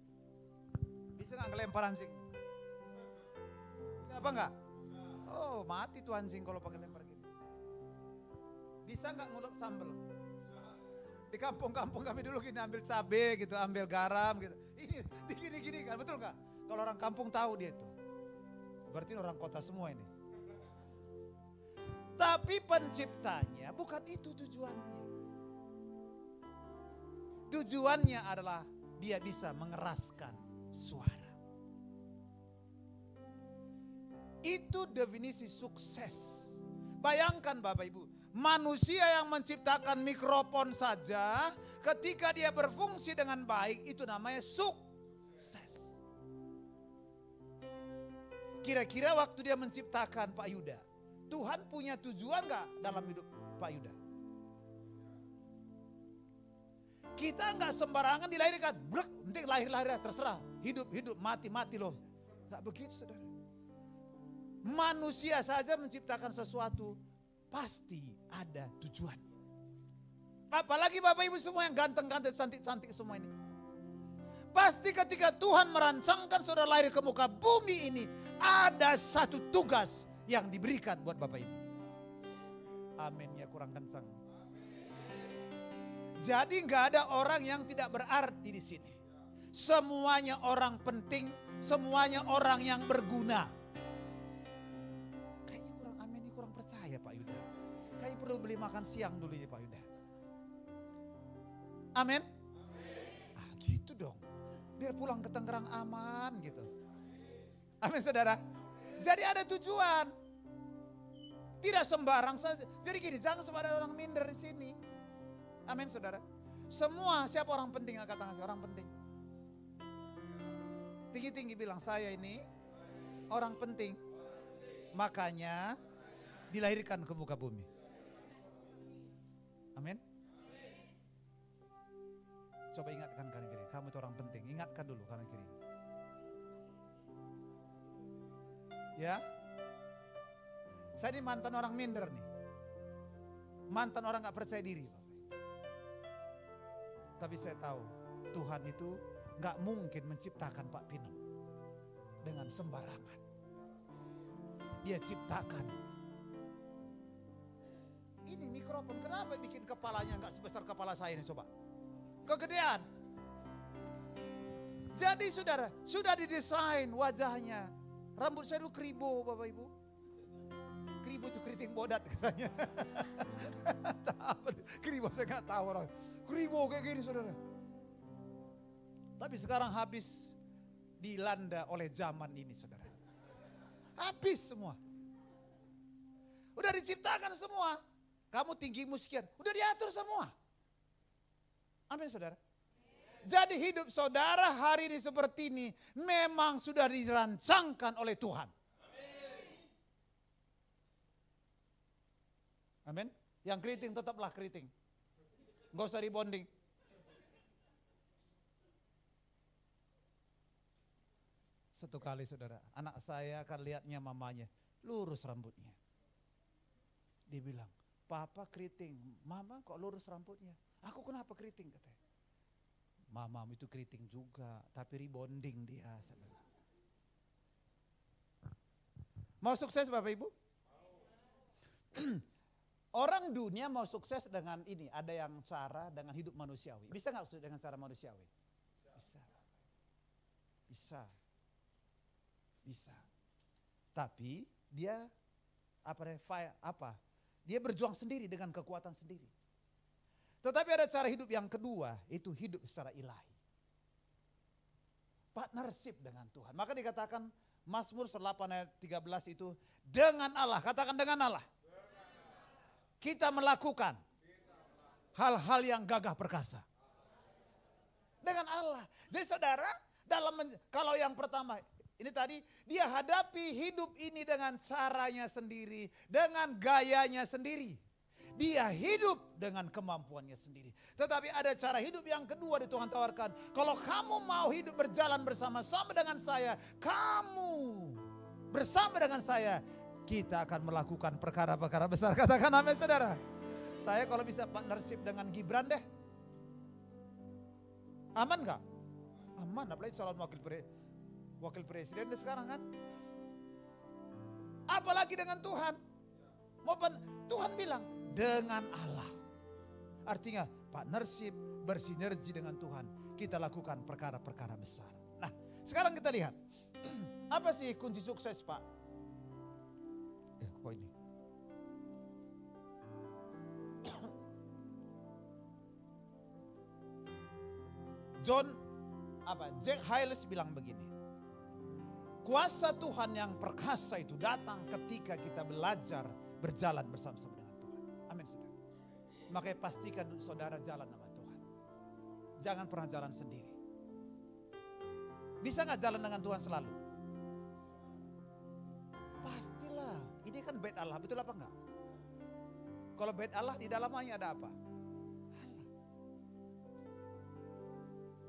Bisa gak ngelempar anjing? Bisa apa enggak? Oh mati tuh anjing kalau pakai lempar gini. Bisa gak ngulek sambal? Di kampung-kampung kami dulu gini ambil cabai gitu, ambil garam gitu. Ini gini-gini kan, betul gak? Kalau orang kampung tahu dia itu. Berarti orang kota semua ini. Tapi penciptanya bukan itu tujuannya. Tujuannya adalah dia bisa mengeraskan suara. Itu definisi sukses. Bayangkan Bapak Ibu, manusia yang menciptakan mikrofon saja ketika dia berfungsi dengan baik itu namanya sukses. Kira-kira waktu dia menciptakan Pak Yuda, Tuhan punya tujuan gak dalam hidup Pak Yuda? Kita gak sembarangan dilahirkan, nanti lahir-lahir terserah, hidup, mati loh. Gak begitu saudara. Manusia saja menciptakan sesuatu pasti ada tujuan. Apalagi Bapak Ibu semua yang ganteng-ganteng, cantik-cantik semua ini. Pasti ketika Tuhan merancangkan saudara lahir ke muka bumi ini, ada satu tugas yang diberikan buat Bapak Ibu. Amin ya, kurang kencang. Jadi nggak ada orang yang tidak berarti di sini. semuanya orang penting, semuanya orang yang berguna. Kayaknya kurang amin, ini kurang percaya Pak Yuda. Kayaknya perlu beli makan siang dulu ya Pak Yuda. Amin. Ah, gitu dong. Biar pulang ke Tangerang aman gitu. Amin saudara. Jadi ada tujuan. Tidak sembarang saja. Jadi gini, jangan sembarang orang minder di sini. Amin saudara. Semua, siapa orang penting? Angkat tangan, orang penting. Tinggi-tinggi bilang, saya ini orang penting. Makanya dilahirkan ke muka bumi. Amin. Coba ingatkan kanan kiri, kamu itu orang penting. Ingatkan dulu kanan kiri. Ya. Saya ini mantan orang minder nih. Mantan orang gak percaya diri. Tapi saya tahu Tuhan itu gak mungkin menciptakan Pak Pinem dengan sembarangan. Dia ciptakan. Ini mikrofon, kenapa bikin kepalanya gak sebesar kepala saya ini coba? Kegedean. Jadi saudara, sudah didesain wajahnya. Rambut saya dulu kribo Bapak Ibu. Kribo itu keriting bodat katanya. Kribo saya gak tahu orang. Kribo kayak gini saudara. Tapi sekarang habis dilanda oleh zaman ini saudara. Habis semua. Udah diciptakan semua. Kamu tinggimu sekian, udah diatur semua. Amin saudara. Jadi hidup saudara hari ini seperti ini memang sudah dirancangkan oleh Tuhan. Amin. Yang keriting tetaplah keriting. Gak usah dibonding. Satu kali saudara, anak saya kan lihatnya mamanya lurus rambutnya. Dia bilang, papa keriting, mama kok lurus rambutnya? Aku kenapa keriting katanya. Mamamu itu keriting juga, tapi rebonding dia. Saudara. Mau sukses Bapak Ibu? Orang dunia mau sukses dengan ini, ada yang cara dengan hidup manusiawi. Bisa gak sukses dengan cara manusiawi? Bisa. Bisa. Bisa. Tapi dia dia berjuang sendiri dengan kekuatan sendiri. Tetapi ada cara hidup yang kedua, itu hidup secara ilahi. Partnership dengan Tuhan. Maka dikatakan Mazmur 8 ayat 13 itu dengan Allah, katakan dengan Allah. Kita melakukan hal-hal yang gagah perkasa. Dengan Allah. Jadi saudara, kalau yang pertama, ini tadi dia hadapi hidup ini dengan caranya sendiri, dengan gayanya sendiri. Dia hidup dengan kemampuannya sendiri. Tetapi ada cara hidup yang kedua di Tuhan tawarkan. Kalau kamu mau hidup berjalan bersama-sama dengan saya, kamu bersama dengan saya, kita akan melakukan perkara-perkara besar. Katakan amin saudara. Saya kalau bisa partnership dengan Gibran deh. Aman gak? Aman, apalagi calon wakil presiden sekarang kan. Apalagi dengan Tuhan. Tuhan bilang dengan Allah. Artinya partnership, bersinergi dengan Tuhan. Kita lakukan perkara-perkara besar. Nah sekarang kita lihat. Apa sih kunci sukses Pak? Kok ini? Jack Hyles bilang begini. Kuasa Tuhan yang perkasa itu datang ketika kita belajar berjalan bersama-sama dengan Tuhan. Amin saudara. Makanya pastikan saudara jalan sama Tuhan. Jangan pernah jalan sendiri. Bisa gak jalan dengan Tuhan selalu? Pastilah. Ini kan bait Allah, betul apa enggak? Kalau bait Allah di dalamnya ada apa? Allah.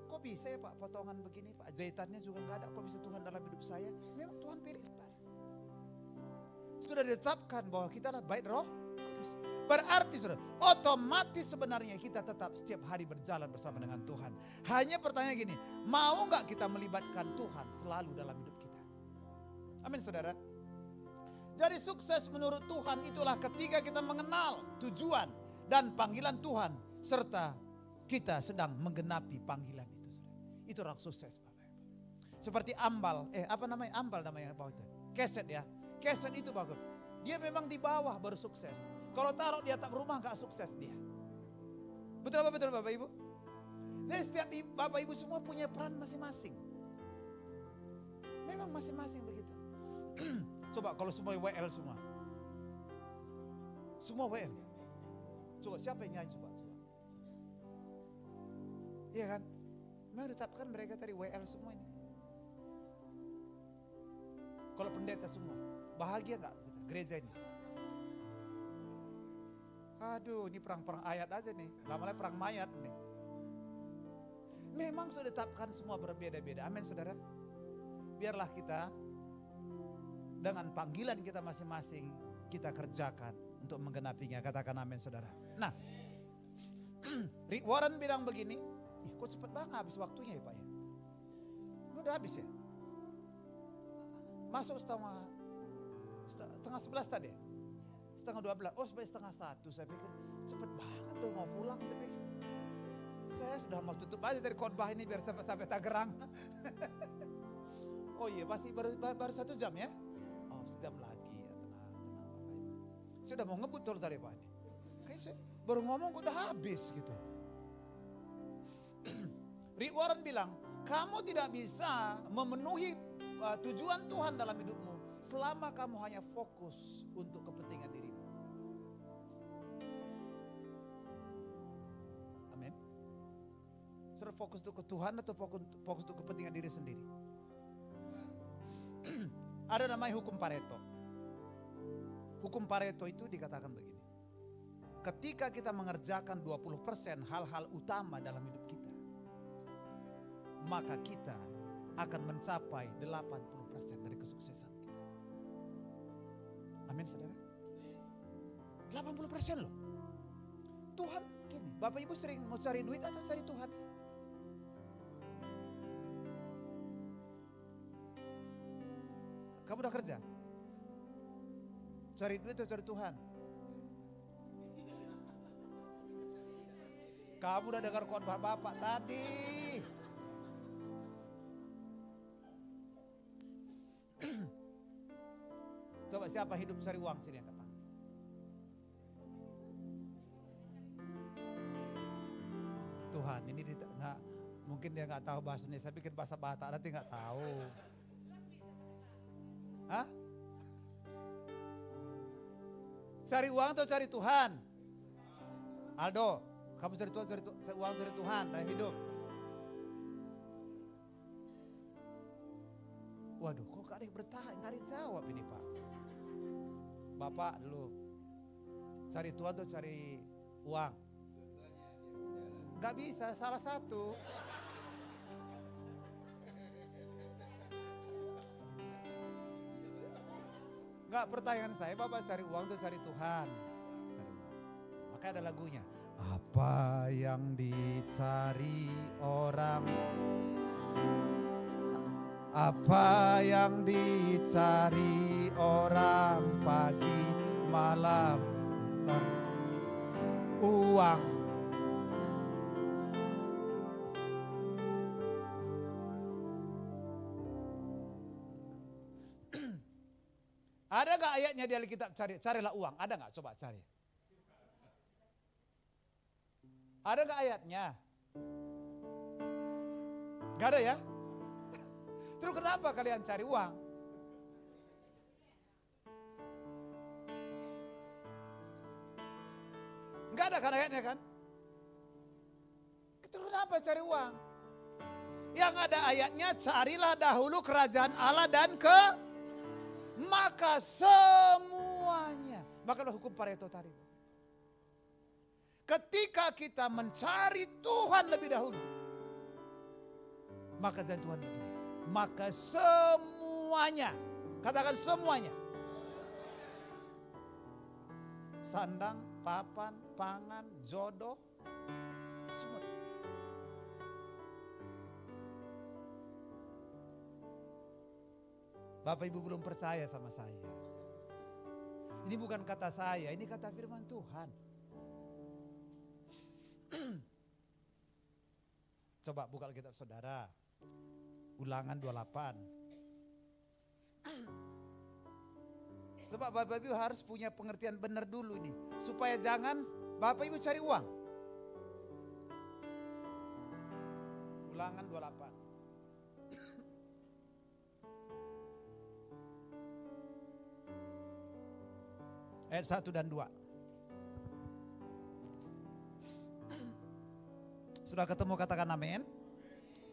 Kok bisa ya Pak potongan begini Pak? Jahitannya juga enggak ada. Kok bisa Tuhan dalam hidup saya? Memang Tuhan pilih saudara. Sudah ditetapkan bahwa kita adalah bait Roh Kudus. Berarti saudara, otomatis sebenarnya kita tetap setiap hari berjalan bersama dengan Tuhan. Hanya pertanyaan gini, mau enggak kita melibatkan Tuhan selalu dalam hidup kita? Amin saudara. Jadi sukses menurut Tuhan itulah ketika kita mengenal tujuan dan panggilan Tuhan. Serta kita sedang menggenapi panggilan itu. Itu orang sukses Bapak Ibu. Seperti ambal, ambal namanya Bapak Ibu. Keset ya. Keset itu Bapak Ibu. Dia memang di bawah baru sukses. Kalau taruh di atap rumah gak sukses dia. Betul apa betul Bapak Ibu? Jadi setiap Bapak Ibu semua punya peran masing-masing. Memang masing-masing begitu. Coba kalau semua WL semua. Semua WL. Coba siapa yang nyanyi coba. Iya kan? Memang ditetapkan mereka tadi WL semua ini. Kalau pendeta semua, bahagia gak kita, gereja ini? Aduh, ini perang-perang ayat aja nih. Lama-lama perang mayat nih. Memang sudah ditetapkan semua berbeda-beda. Amin saudara. Biarlah kita dengan panggilan kita masing-masing kita kerjakan untuk menggenapinya. Katakan amin saudara. Nah, Rick Warren bilang begini. Ih, kok cepet banget habis waktunya ya Pak ya? Udah habis ya? Masuk setengah 11 tadi ya? Setengah 12, oh sampai setengah 1. Saya pikir cepet banget dong mau pulang. Saya pikir saya sudah mau tutup aja dari khotbah ini biar sampai Tangerang. Oh iya masih baru 1 jam ya? Oh sejam lagi ya, tenang Bapak Ibu. Saya udah mau ngebut terus tadi Pak ini. Kayaknya saya baru ngomong kok udah habis gitu. Rick Warren bilang, kamu tidak bisa memenuhi tujuan Tuhan dalam hidupmu selama kamu hanya fokus untuk kepentingan dirimu. Amin. Sudah fokus untuk ke Tuhan atau fokus untuk kepentingan diri sendiri? Ada namanya hukum Pareto. Hukum Pareto itu dikatakan begini. Ketika kita mengerjakan 20% hal-hal utama dalam hidup kita, maka kita akan mencapai 80% dari kesuksesan kita. Amin saudara. 80% loh. Tuhan gini, Bapak Ibu sering mau cari duit atau cari Tuhan sih? Kamu udah kerja? Cari duit atau cari Tuhan? Kamu udah dengar khotbah Bapak tadi. Coba siapa hidup cari uang sini angkat tangan. Tuhan ini nggak mungkin dia nggak tahu bahasa Indonesia. Saya pikir bahasa Batak nanti nggak tahu. Hah? Cari uang atau cari Tuhan? Aldo, kamu cari Tuhan, cari uang, cari Tuhan, dalam hidup. Waduh, kok gak ada yang bertahan, gak ada yang jawab ini Pak. Bapak dulu, cari Tuhan atau cari uang? Gak bisa, salah satu. Enggak, pertanyaan saya, Bapak cari uang atau cari Tuhan? Cari uang. Maka ada lagunya. Apa yang dicari orang? Apa yang dicari orang pagi malam? Uang. Ada gak ayatnya di Alkitab carilah uang? Ada gak? Coba cari. Ada gak ayatnya? Gak ada ya? Terus kenapa kalian cari uang? Gak ada kan ayatnya kan? Terus kenapa cari uang? Yang ada ayatnya carilah dahulu kerajaan Allah dan maka semuanya. Maka hukum Pareto tadi. Ketika kita mencari Tuhan lebih dahulu. Maka jangan Tuhan begini. Maka semuanya. Katakan semuanya. Sandang, papan, pangan, jodoh. Semua. Bapak Ibu belum percaya sama saya. Ini bukan kata saya, ini kata firman Tuhan. Coba buka Alkitab saudara. Ulangan 28. Sebab Bapak Ibu harus punya pengertian benar dulu nih. Supaya jangan Bapak Ibu cari uang. Ulangan 28. Ayat 1 dan 2. Sudah ketemu, katakan amin.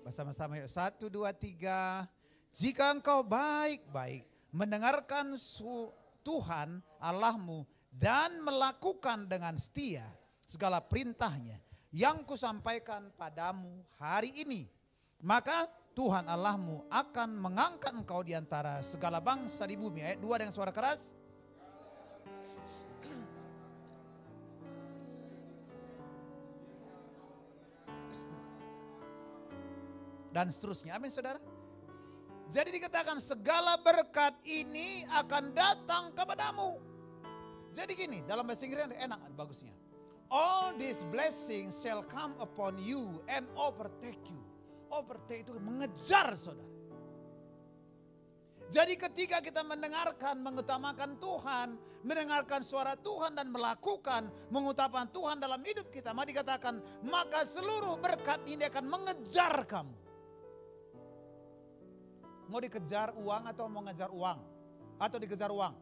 Bersama-sama yuk. 1, 2, 3. Jika engkau baik-baik mendengarkan Tuhan Allahmu dan melakukan dengan setia segala perintahnya yang kusampaikan padamu hari ini, maka Tuhan Allahmu akan mengangkat engkau di antara segala bangsa di bumi. Ayat 2 dengan suara keras. Dan seterusnya. Amin saudara. Jadi dikatakan segala berkat ini akan datang kepadamu. Jadi gini, dalam bahasa Inggris enak bagusnya. All these blessings shall come upon you and overtake you. Overtake itu mengejar saudara. Jadi ketika kita mendengarkan, mengutamakan Tuhan, mendengarkan suara Tuhan dan melakukan, mengutamakan Tuhan dalam hidup kita, maka dikatakan maka seluruh berkat ini akan mengejar kamu. Mau dikejar uang atau mau ngejar uang? Atau dikejar uang?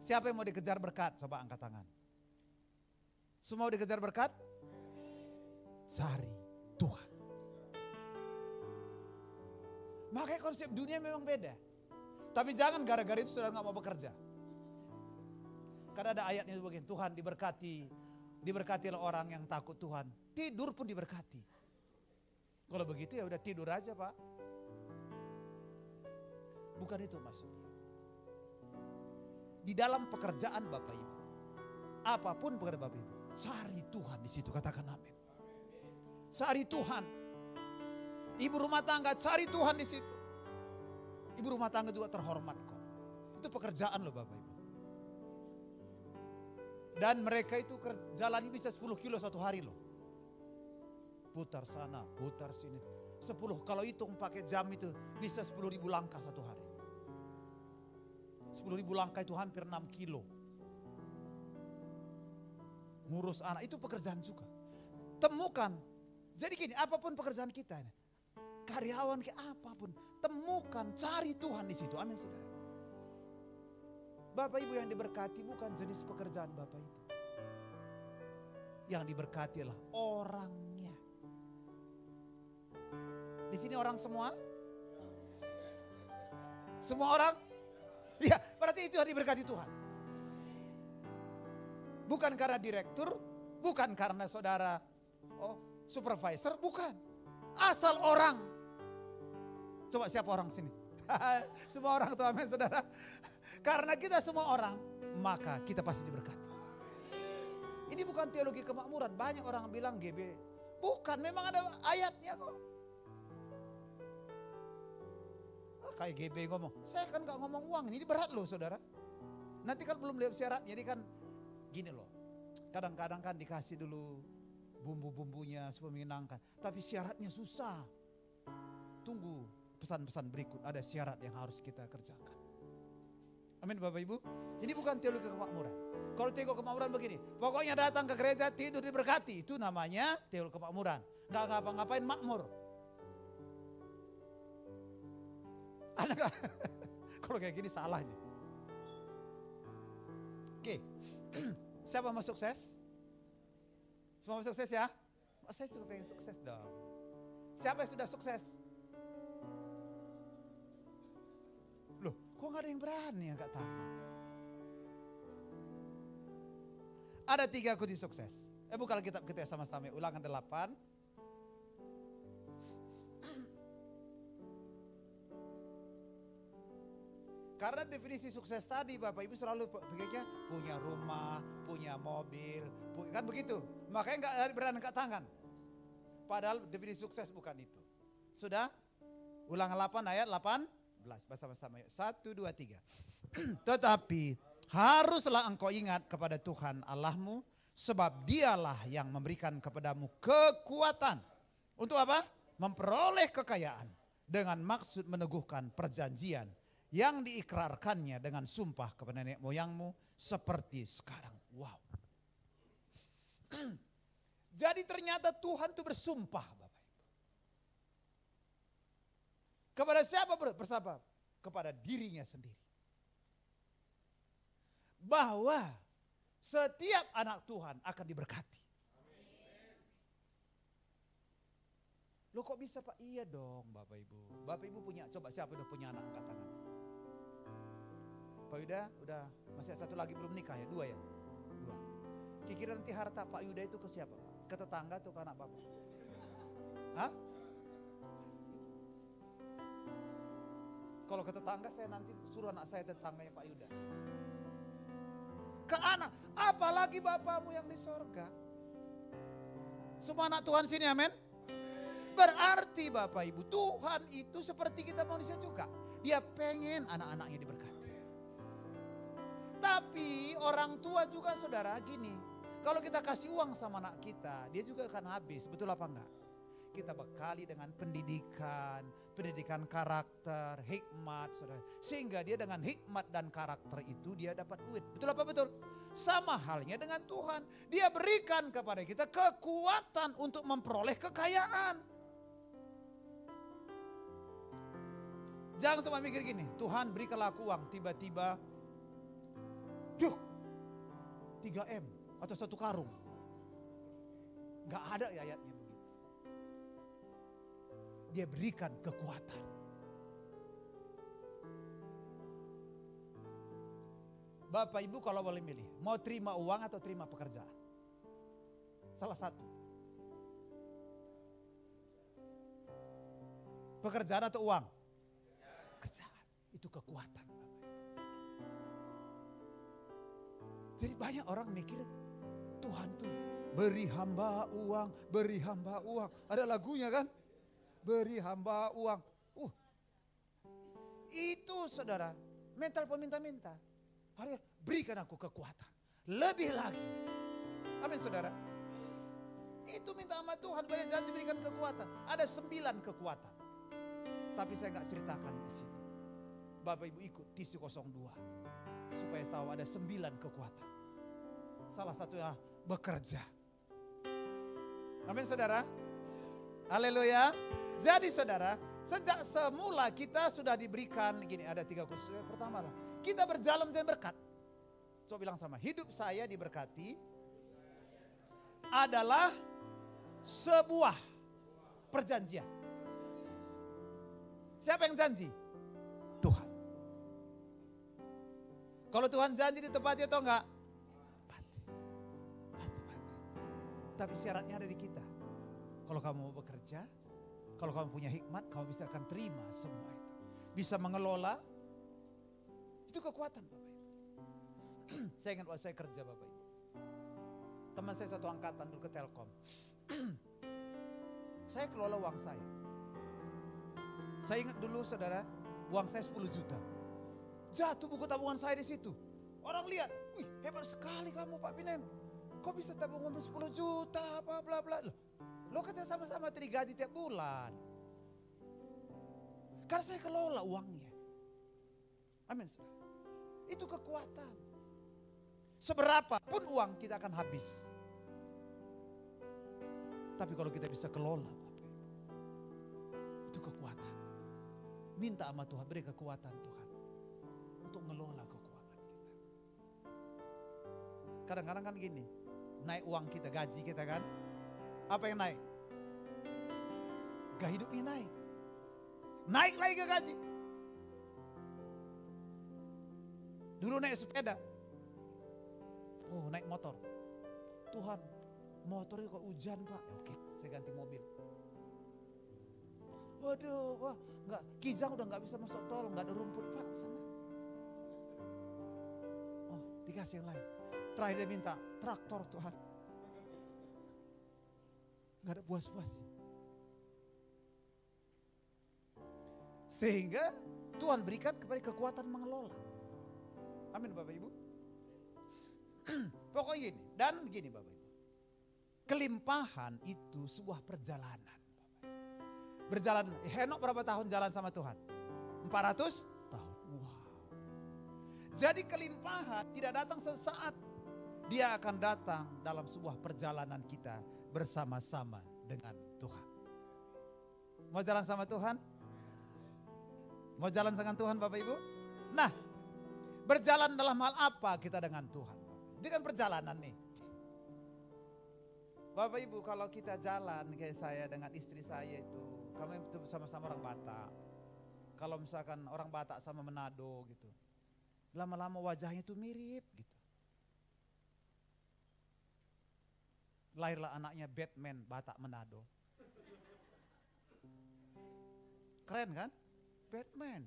Siapa yang mau dikejar berkat? Coba angkat tangan. Semua dikejar berkat? Cari Tuhan. Makanya konsep dunia memang beda. Tapi jangan gara-gara itu sudah gak mau bekerja. Karena ada ayatnya begini, Tuhan diberkatilah orang yang takut Tuhan. Tidur pun diberkati. Kalau begitu ya udah tidur aja Pak. Bukan itu maksudnya. Di dalam pekerjaan Bapak Ibu, apapun pekerjaan Bapak Ibu, cari Tuhan di situ, katakan amin. Cari Tuhan. Ibu rumah tangga cari Tuhan di situ. Ibu rumah tangga juga terhormat kok. Itu pekerjaan loh Bapak Ibu. Dan mereka itu jalannya bisa 10 kilo satu hari loh. Putar sana, putar sini. 10, kalau hitung pakai jam itu bisa 10.000 langkah satu hari. 10.000 langkah itu hampir 6 kilo. Ngurus anak itu pekerjaan juga. Temukan. Jadi gini, apapun pekerjaan kita ini, karyawan kayak apapun, temukan, cari Tuhan di situ. Amin saudara. Bapak Ibu yang diberkati bukan jenis pekerjaan Bapak Ibu. Yang diberkati adalah orangnya. Di sini orang semua? Semua orang? Ya, berarti itu yang diberkati Tuhan. Bukan karena direktur, bukan karena saudara supervisor, bukan. Asal orang. Coba siapa orang sini? Semua orang tuh, amin saudara. Karena kita semua orang, maka kita pasti diberkati. Ini bukan teologi kemakmuran. Banyak orang bilang GB. Bukan, memang ada ayatnya kok. Kayak GB ngomong, saya kan gak ngomong uang, ini berat loh saudara. Nanti kan belum lihat syaratnya, ini kan gini loh. Kadang-kadang kan dikasih dulu bumbu-bumbunya supaya menyenangkan. Tapi syaratnya susah. Tunggu pesan-pesan berikut, ada syarat yang harus kita kerjakan. Amin Bapak Ibu. Ini bukan teologi kemakmuran. Kalau teologi kemakmuran begini, pokoknya datang ke gereja tidur diberkati. Itu namanya teologi kemakmuran. Gak ngapa-ngapain makmur. Anak, kalau kayak gini salah nih. Oke, siapa mau sukses? Semua mau sukses ya? Oh, saya juga pengen sukses dong. Siapa yang sudah sukses? Loh, kok gak ada yang berani yang gak tahu? Ada 3 kunci sukses. Buka kitab kita sama-sama, Ulangan 8. Karena definisi sukses tadi Bapak Ibu selalu pikirnya punya rumah, punya mobil, kan begitu. Makanya gak berani angkat tangan. Padahal definisi sukses bukan itu. Sudah? Ulangan 8 ayat 18. Bersama-sama yuk. 1, 2, 3. Tetapi haruslah engkau ingat kepada Tuhan Allahmu, sebab dialah yang memberikan kepadamu kekuatan Untuk apa? Memperoleh kekayaan dengan maksud meneguhkan perjanjian yang diikrarkannya dengan sumpah kepada nenek moyangmu seperti sekarang. Wow. Jadi ternyata Tuhan itu bersumpah, Bapak Ibu. Kepada siapa bersumpah? Kepada dirinya sendiri. Bahwa setiap anak Tuhan akan diberkati. Loh kok bisa Pak? Iya dong Bapak Ibu. Bapak Ibu punya, coba siapa udah punya anak, angkat tangan. Pak Yuda udah, masih satu lagi belum nikah ya? 2 ya? 2. Kira-kira nanti harta Pak Yuda itu ke siapa? Ke tetangga atau ke anak Bapak? Hah? Kalau ke tetangga saya nanti suruh anak saya tetangganya Pak Yuda. Ke anak, apalagi Bapakmu yang di sorga. Semua anak Tuhan sini, amin. Berarti Bapak Ibu, Tuhan itu seperti kita manusia juga. Dia pengen anak-anaknya diberkati. Tapi orang tua juga saudara gini. Kalau kita kasih uang sama anak kita, dia juga akan habis. Betul apa enggak? Kita bekali dengan pendidikan, pendidikan karakter, hikmat, saudara. Sehingga dia dengan hikmat dan karakter itu dia dapat duit. Betul apa betul? Sama halnya dengan Tuhan. Dia berikan kepada kita kekuatan untuk memperoleh kekayaan. Jangan cuma mikir gini, Tuhan berikanlah aku uang, tiba-tiba 3M atau 1 karung. Gak ada ayatnya begitu. Dia berikan kekuatan. Bapak Ibu kalau boleh milih, mau terima uang atau terima pekerjaan? Salah satu. Pekerjaan atau uang? Pekerjaan, itu kekuatan. Jadi banyak orang mikir Tuhan tuh beri hamba uang, beri hamba uang. Ada lagunya kan? Beri hamba uang. Itu saudara, mental peminta-minta. Harus berikan aku kekuatan. Lebih lagi. Amin saudara. Itu minta sama Tuhan, boleh janji berikan kekuatan. Ada 9 kekuatan. Tapi saya nggak ceritakan di sini. Bapak Ibu ikut TC 02. Supaya tahu ada 9 kekuatan. Salah satunya bekerja. Amin saudara. Haleluya. Jadi saudara, sejak semula kita sudah diberikan gini, ada 3 khusus. Pertama lah, kita berjalan dengan berkat. Coba bilang sama, hidup saya diberkati adalah sebuah perjanjian. Siapa yang janji? Tuhan. Kalau Tuhan janji ditepati atau enggak? Pasti. Tapi syaratnya ada di kita. Kalau kamu mau bekerja, kalau kamu punya hikmat, kamu bisa akan terima semua itu. Bisa mengelola, itu kekuatan Bapak Ibu. Saya ingat waktu saya kerja Bapak Ibu. Teman saya satu angkatan dulu ke Telkom. Saya kelola uang saya. Saya ingat dulu saudara, uang saya 10 juta. Jatuh buku tabungan saya di situ. Orang lihat, wih hebat sekali kamu Pak Binem. Kok bisa tabungan 10 juta apa bla bla. Lo kita sama-sama digaji tiap bulan. Karena saya kelola uangnya. Amin. Itu kekuatan. Seberapapun uang kita akan habis. Tapi kalau kita bisa kelola, itu kekuatan. Minta sama Tuhan, beri kekuatan Tuhan. Untuk ngelola keuangan kita. Kadang-kadang kan gini, naik uang kita, gaji kita kan. Apa yang naik? Gaya hidupnya naik. Naik lagi ke gaji. Dulu naik sepeda. Oh naik motor. Tuhan motornya kok hujan Pak. Ya, oke saya ganti mobil. Waduh wah enggak, Kijang udah gak bisa masuk tol. Gak ada rumput Pak sana. Oh dikasih yang lain. Terakhir dia minta traktor Tuhan. Gak ada puas-puasnya. Sehingga Tuhan berikan kepada kekuatan mengelola. Amin Bapak Ibu. Pokoknya gini, dan gini Bapak Ibu. Kelimpahan itu sebuah perjalanan. Berjalan, Henok berapa tahun jalan sama Tuhan? 400 tahun. Wow. Jadi kelimpahan tidak datang sesaat. Dia akan datang dalam sebuah perjalanan kita bersama-sama dengan Tuhan. Mau jalan sama Tuhan? Mau jalan dengan Tuhan Bapak Ibu? Nah, berjalan dalam hal apa kita dengan Tuhan? Ini kan perjalanan nih. Bapak Ibu, kalau kita jalan kayak saya dengan istri saya itu, kami itu sama-sama orang Batak. Kalau misalkan orang Batak sama Manado gitu, lama-lama wajahnya itu mirip gitu. Lahirlah anaknya Batman Batak Manado. Keren kan? Batman.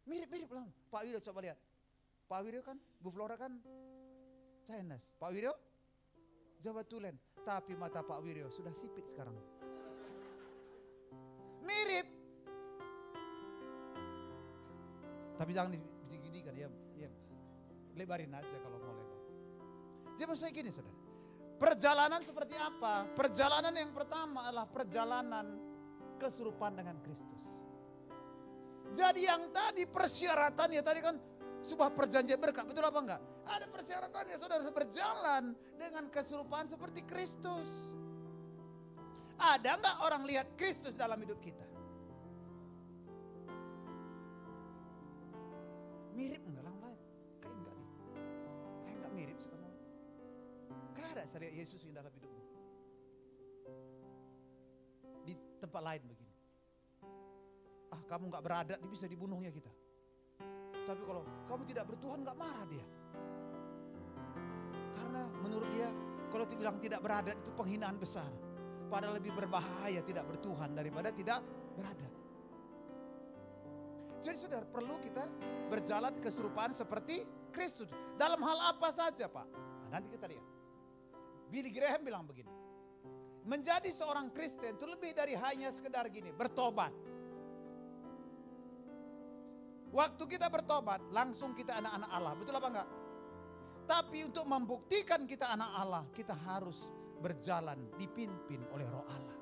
Mirip-mirip lah. Pak Wirio coba lihat. Pak Wirio kan, Bu Flora kan Chinese. Pak Wirio Jawa Tulen. Tapi mata Pak Wirio sudah sipit sekarang. Mirip. Tapi jangan digini kan, ya lebarin aja kalau mau lebar. Jadi maksud saya gini saudara. Perjalanan seperti apa? Perjalanan yang pertama adalah perjalanan kesurupan dengan Kristus. Jadi yang tadi persyaratannya tadi kan sebuah perjanjian berkat, betul apa enggak? Ada persyaratannya saudara, berjalan dengan keserupaan seperti Kristus. Ada enggak orang lihat Kristus dalam hidup kita? Mirip enggak orang lain? Kayak enggak nih. Kayak enggak mirip sama. Kayak ada saya lihat Yesus yang dalam hidupmu. Di tempat lain begini. Ah, kamu enggak beradat, bisa dibunuhnya kita. Tapi kalau kamu tidak bertuhan enggak marah dia. Karena menurut dia kalau dibilang tidak beradat itu penghinaan besar. Padahal lebih berbahaya tidak bertuhan daripada tidak beradat. Jadi saudara, perlu kita berjalan keserupaan seperti Kristus. Dalam hal apa saja Pak? Nah, nanti kita lihat. Billy Graham bilang begini. Menjadi seorang Kristen itu lebih dari hanya sekedar gini, bertobat. Waktu kita bertobat, langsung kita anak-anak Allah. Betul apa enggak? Tapi untuk membuktikan kita anak Allah, kita harus berjalan dipimpin oleh Roh Allah.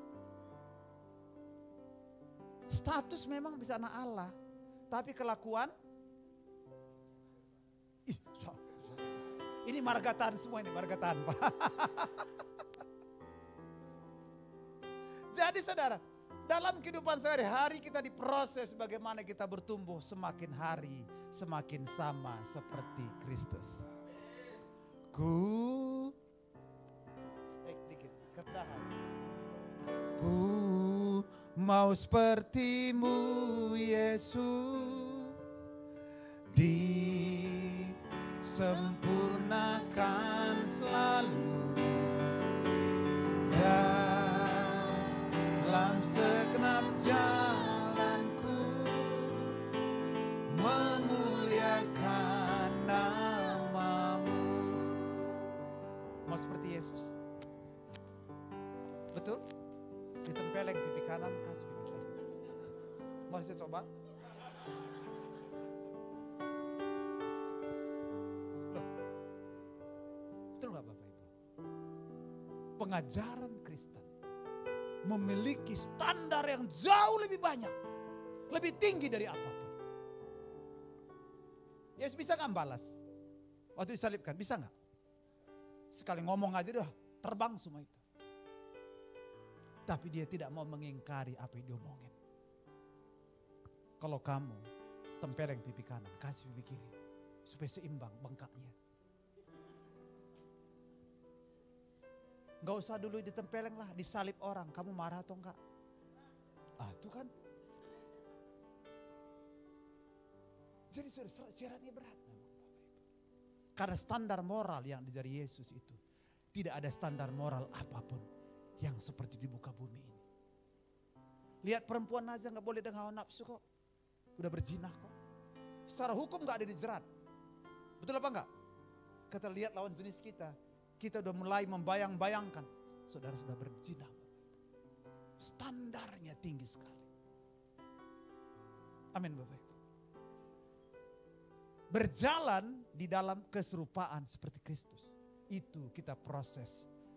Status memang bisa anak Allah, tapi kelakuan ini margatan semua ini, margatan Pak. Jadi saudara, dalam kehidupan sehari-hari kita diproses bagaimana kita bertumbuh semakin hari semakin sama seperti Kristus. Ku mau sepertimu Yesus, disempurnakan selalu dalam segenap jalanku, memuliakan namamu. Mau seperti Yesus? Betul? Ditempeleng pipi kanan, kasih pipi kiri. Mau saya coba? Loh. Betul gak Bapak Ibu? Pengajaran Kristen memiliki standar yang jauh lebih banyak. Lebih tinggi dari apapun. Yesus bisa gak balas? Waktu disalibkan, bisa gak? Sekali ngomong aja udah terbang semua itu. Tapi dia tidak mau mengingkari apa yang diomongin. Kalau kamu tempeleng pipi kanan, kasih pipi kiri. Supaya seimbang bengkaknya. Gak usah dulu ditempeleng lah, disalib orang. Kamu marah atau enggak? Ah itu kan. Jadi syaratnya berat. Karena standar moral yang dari Yesus itu. Tidak ada standar moral apapun yang seperti di muka bumi ini. Lihat perempuan aja gak boleh dengan hawa nafsu kok. Udah berzina kok. Secara hukum gak ada dijerat. Betul apa enggak? Kita lihat lawan jenis kita. Kita udah mulai membayang-bayangkan. Saudara sudah berzina. Standarnya tinggi sekali. Amin Bapak Ibu. Berjalan di dalam keserupaan seperti Kristus. Itu kita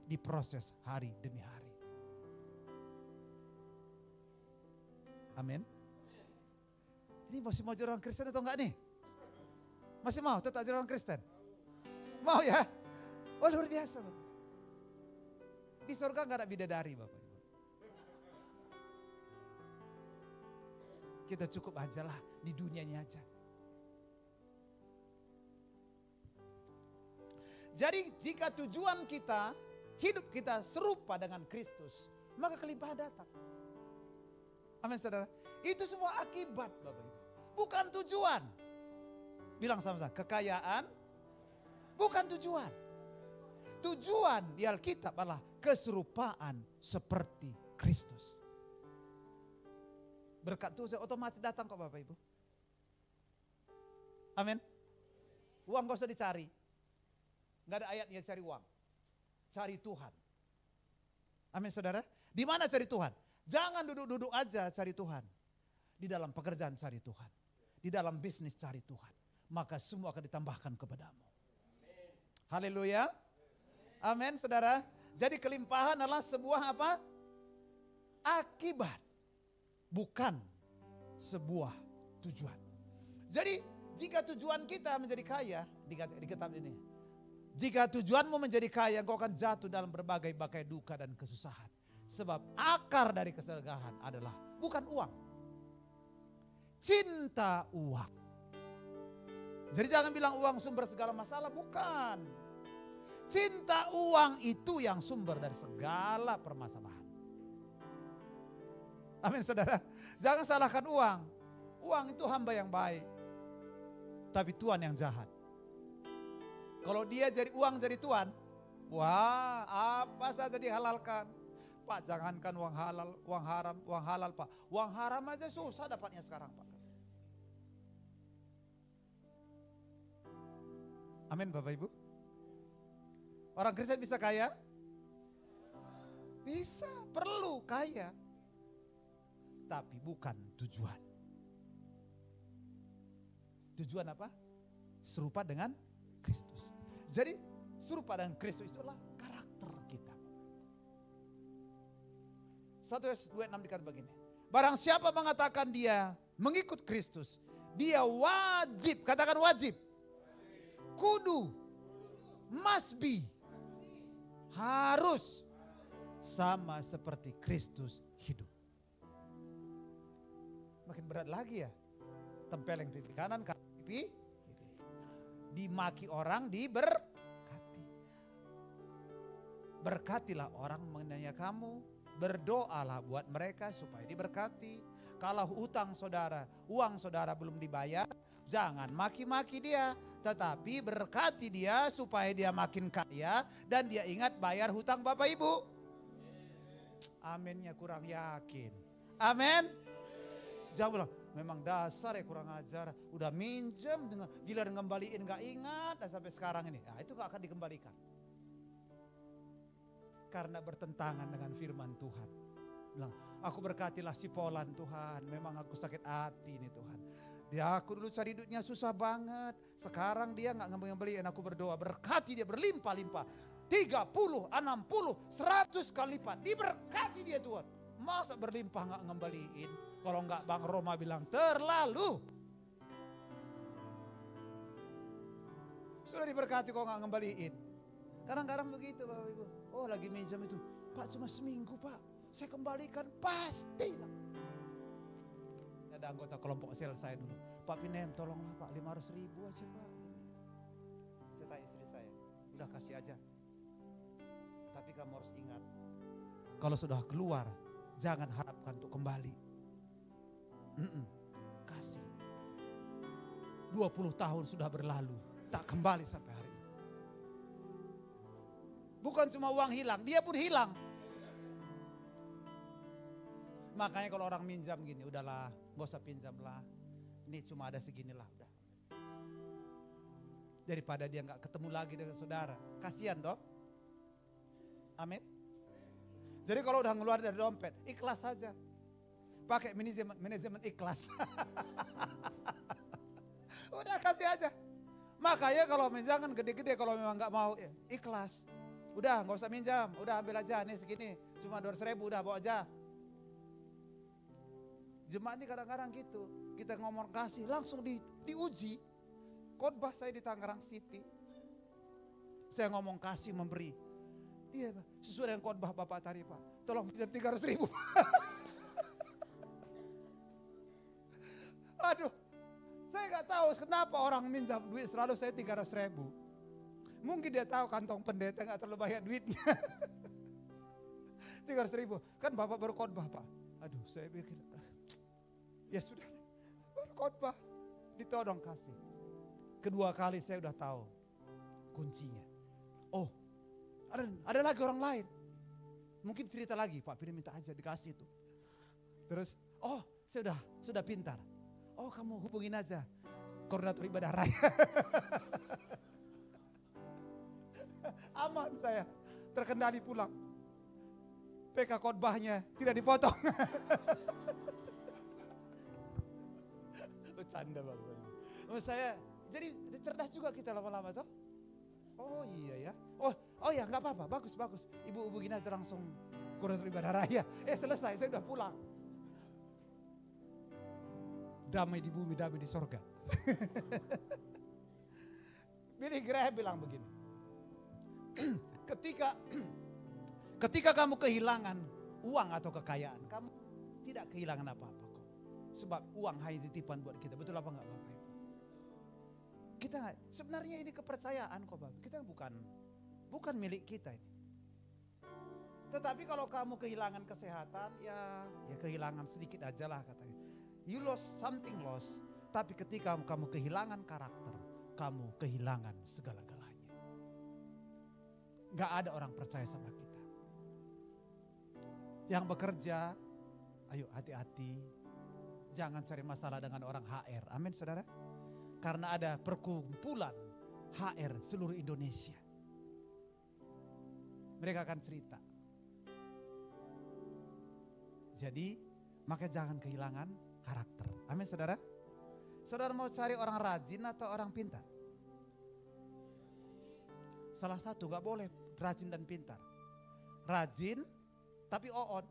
diproses hari demi hari. Amin. Ini masih mau jadi orang Kristen atau enggak nih? Masih mau tetap jadi orang Kristen? Mau ya? Oh luar biasa Bapak. Di surga enggak ada bidadari Bapak Ibu. Kita cukup aja lah di dunia ini aja. Jadi jika tujuan kita, hidup kita serupa dengan Kristus, maka kelimpahan datang. Amin saudara. Itu semua akibat Bapak Ibu. Bukan tujuan. Bilang sama-sama, kekayaan bukan tujuan. Tujuan di Alkitab adalah keserupaan seperti Kristus. Berkat Tuhan otomatis datang kok Bapak Ibu. Amin. Uang gak usah dicari. Gak ada ayatnya cari uang. Cari Tuhan. Amin saudara. Di mana cari Tuhan? Jangan duduk-duduk aja cari Tuhan. Di dalam pekerjaan cari Tuhan. Di dalam bisnis cari Tuhan. Maka semua akan ditambahkan kepadamu. Haleluya. Amin saudara. Jadi kelimpahan adalah sebuah apa? Akibat. Bukan sebuah tujuan. Jadi jika tujuan kita menjadi kaya, di kitab ini. Jika tujuanmu menjadi kaya, engkau akan jatuh dalam berbagai duka dan kesusahan. Sebab akar dari keserakahan adalah bukan uang. Cinta uang. Jadi jangan bilang uang sumber segala masalah, bukan. Cinta uang itu yang sumber dari segala permasalahan. Amin saudara. Jangan salahkan uang. Uang itu hamba yang baik. Tapi Tuhan yang jahat. Kalau dia jadi uang jadi Tuhan. Wah apa saja dihalalkan. Pak jangankan uang halal, uang haram, uang halal Pak. Uang haram aja susah dapatnya sekarang Pak. Amin Bapak Ibu. Orang Kristen bisa kaya? Bisa, perlu kaya. Tapi bukan tujuan. Tujuan apa? Serupa dengan Kristus. Jadi serupa dengan Kristus itulah karakter kita. 1 Yohanes 2:6 dikatakan begini. Barang siapa mengatakan dia mengikut Kristus, dia wajib, katakan wajib. Kudu, must be, harus sama seperti Kristus hidup. Makin berat lagi ya. Tempeleng pipi kanan, pipi kiri. Dimaki orang, diberkati. Berkatilah orang mengenai kamu. Berdoalah buat mereka supaya diberkati. Kalau utang saudara, uang saudara belum dibayar, jangan maki-maki dia. Tetapi berkati dia supaya dia makin kaya. Dan dia ingat bayar hutang Bapak Ibu. Aminnya kurang yakin. Amin. Jangan bilang, memang dasar ya kurang ajar. Udah minjem, gila ngembaliin gak ingat. Dan sampai sekarang ini, nah, itu gak akan dikembalikan. Karena bertentangan dengan firman Tuhan. Bilang, aku berkatilah si Polan Tuhan. Memang aku sakit hati nih Tuhan. Dia aku dulu cari duitnya susah banget. Sekarang dia gak ngembaliin, aku berdoa. Berkati dia berlimpah-limpah. 30, 60, 100 kali lipat. Diberkati dia Tuhan. Masa berlimpah gak ngembaliin? Kalau enggak Bang Roma bilang terlalu. Sudah diberkati kok enggak ngembaliin. Kadang-kadang begitu Bapak Ibu. Oh lagi minjam itu. Pak cuma seminggu Pak. Saya kembalikan pastilah. Ada anggota kelompok sel saya dulu. Pak Pinem tolonglah Pak 500.000 aja Pak. Saya tanya istri saya. Udah kasih aja. Tapi kamu harus ingat. Kalau sudah keluar jangan harapkan untuk kembali. Kasih. 20 tahun sudah berlalu, tak kembali sampai hari ini. Bukan cuma uang hilang, dia pun hilang. Makanya kalau orang minjam gini, udahlah, gak usah pinjam lah. Ini cuma ada seginilah, udah. Daripada dia gak ketemu lagi dengan saudara, kasihan dong. Amin. Jadi kalau udah ngeluar dari dompet, ikhlas saja. Pakai manajemen ikhlas. Udah kasih aja. Makanya kalau minjam gede-gede, kalau memang gak mau ikhlas. Udah gak usah minjam, udah ambil aja nih segini. Cuma 200.000 udah bawa aja. Jemaat ini kadang-kadang gitu. Kita ngomong kasih langsung diuji. Khotbah saya di Tangerang City. Saya ngomong kasih memberi. Iya Pak, sesuai dengan khotbah Bapak tadi Pak. Tolong pinjam 300.000. Aduh, saya nggak tahu kenapa orang minjam duit selalu saya 300.000. Mungkin dia tahu kantong pendeta nggak terlalu banyak duitnya. 300.000, kan Bapak baru khotbah Pak. Aduh, saya pikir, ya sudah, baru khotbah, ditodong kasih. Kedua kali saya udah tahu kuncinya. Oh, ada lagi orang lain. Mungkin cerita lagi, Pak Pini minta aja dikasih itu. Terus, oh saya sudah pintar. Oh kamu hubungin aja koordinator ibadah raya. Aman saya, terkendali pulang. PK khotbahnya tidak dipotong. Bercanda Bapak. Saya jadi cerdas juga kita lama-lama toh. Oh iya ya. Oh ya nggak apa-apa, bagus. Ibu hubungin aja langsung koordinator ibadah raya. Selesai, saya udah pulang. Damai di bumi, damai di sorga. Billy Graham bilang begini. Ketika kamu kehilangan uang atau kekayaan, kamu tidak kehilangan apa-apa kok. Sebab uang hanya titipan buat kita. Betul apa enggak Bapak Ibu? Kita sebenarnya ini kepercayaan kok Bapak. Kita bukan milik kita ini. Tetapi kalau kamu kehilangan kesehatan, ya kehilangan sedikit aja lah katanya. You lost something lost. Tapi ketika kamu kehilangan karakter, kamu kehilangan segala-galanya. Gak ada orang percaya sama kita. Yang bekerja, ayo hati-hati. Jangan cari masalah dengan orang HR. Amin saudara. Karena ada perkumpulan HR seluruh Indonesia. Mereka akan cerita. Jadi, maka jangan kehilangan karakter. Amin saudara. Saudara mau cari orang rajin atau orang pintar? Salah satu, gak boleh rajin dan pintar. Rajin tapi oon.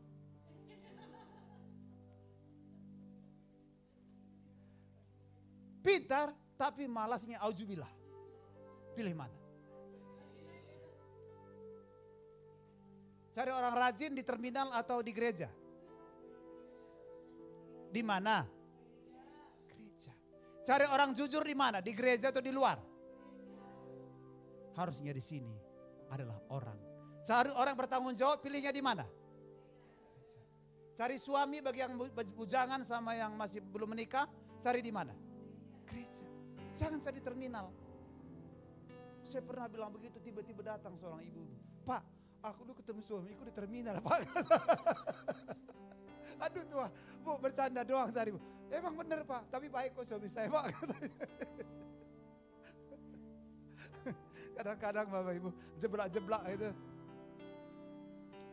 Pintar tapi malasnya auzubillah. Pilih mana? Cari orang rajin di terminal atau di gereja? Di mana? Gereja. Cari orang jujur di mana? Di gereja atau di luar? Harusnya di sini adalah orang. Cari orang bertanggung jawab, pilihnya di mana? Cari suami bagi yang bujangan sama yang masih belum menikah, cari di mana? Gereja. Jangan cari terminal. Saya pernah bilang begitu, tiba-tiba datang seorang ibu. Pak, aku dulu ketemu suamiku di terminal, Pak. Aduh tua, Bu bercanda doang tadi Bu. Emang bener Pak, tapi baik kok suami saya Pak. Kadang-kadang Bapak Ibu jeblak-jeblak itu.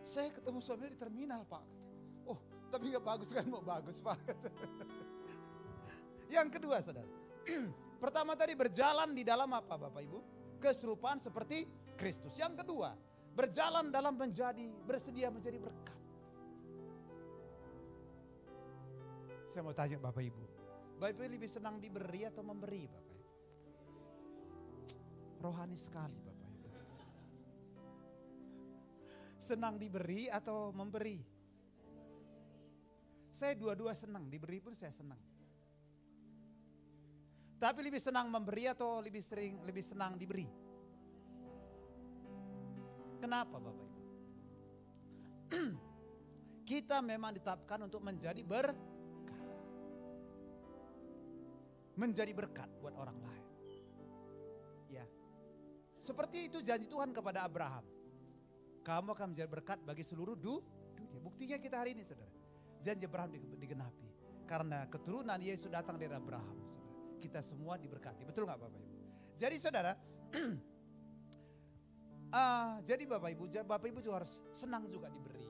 Saya ketemu suami di terminal Pak. Oh tapi gak bagus kan, mau bagus Pak. Yang kedua saudara. Pertama tadi berjalan di dalam apa Bapak Ibu? Keserupaan seperti Kristus. Yang kedua, berjalan dalam bersedia menjadi berkat. Saya mau tanya Bapak Ibu. Bapak Ibu lebih senang diberi atau memberi Bapak Ibu? Rohani sekali Bapak Ibu. Senang diberi atau memberi? Saya dua-dua senang, diberi pun saya senang. Tapi lebih senang memberi atau lebih senang diberi? Kenapa Bapak Ibu? Kita memang ditetapkan untuk menjadi menjadi berkat buat orang lain. Ya. Seperti itu janji Tuhan kepada Abraham. Kamu akan menjadi berkat bagi seluruh dunia. Buktinya kita hari ini saudara. Janji Abraham digenapi. Karena keturunan Yesus datang dari Abraham. Saudara. Kita semua diberkati. Betul gak Bapak Ibu? Jadi saudara. Jadi Bapak Ibu juga harus senang juga diberi.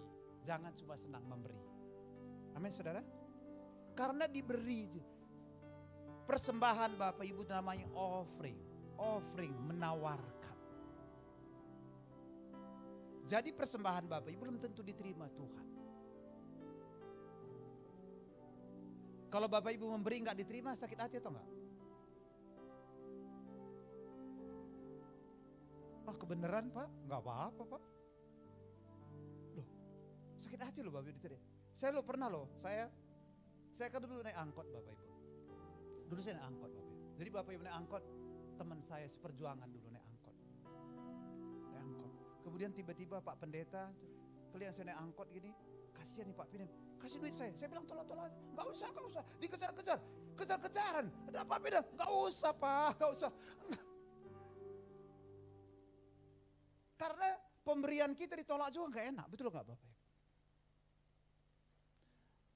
Jangan cuma senang memberi. Amin saudara. Karena diberi. Persembahan Bapak Ibu namanya offering menawarkan. Jadi persembahan Bapak Ibu belum tentu diterima Tuhan. Kalau Bapak Ibu memberi nggak diterima, sakit hati atau enggak? Oh kebenaran Pak, nggak apa-apa Pak. Loh, sakit hati loh Bapak Ibu diterima. Saya lo pernah loh, saya kan dulu naik angkot Bapak Ibu. Dulu saya naik angkot Bapak Ibu. Jadi Bapak Ibu naik angkot, teman saya seperjuangan dulu naik angkot. Naik angkot. Kemudian tiba-tiba Pak Pendeta, kalian saya naik angkot gini, kasihan nih Pak Pinem, kasih duit saya. Saya bilang tolong, nggak usah, kejar-kejaran. Ada apa Pinem? Nggak usah Pak, nggak usah. Karena pemberian kita ditolak juga nggak enak, betul nggak Bapak Ibu?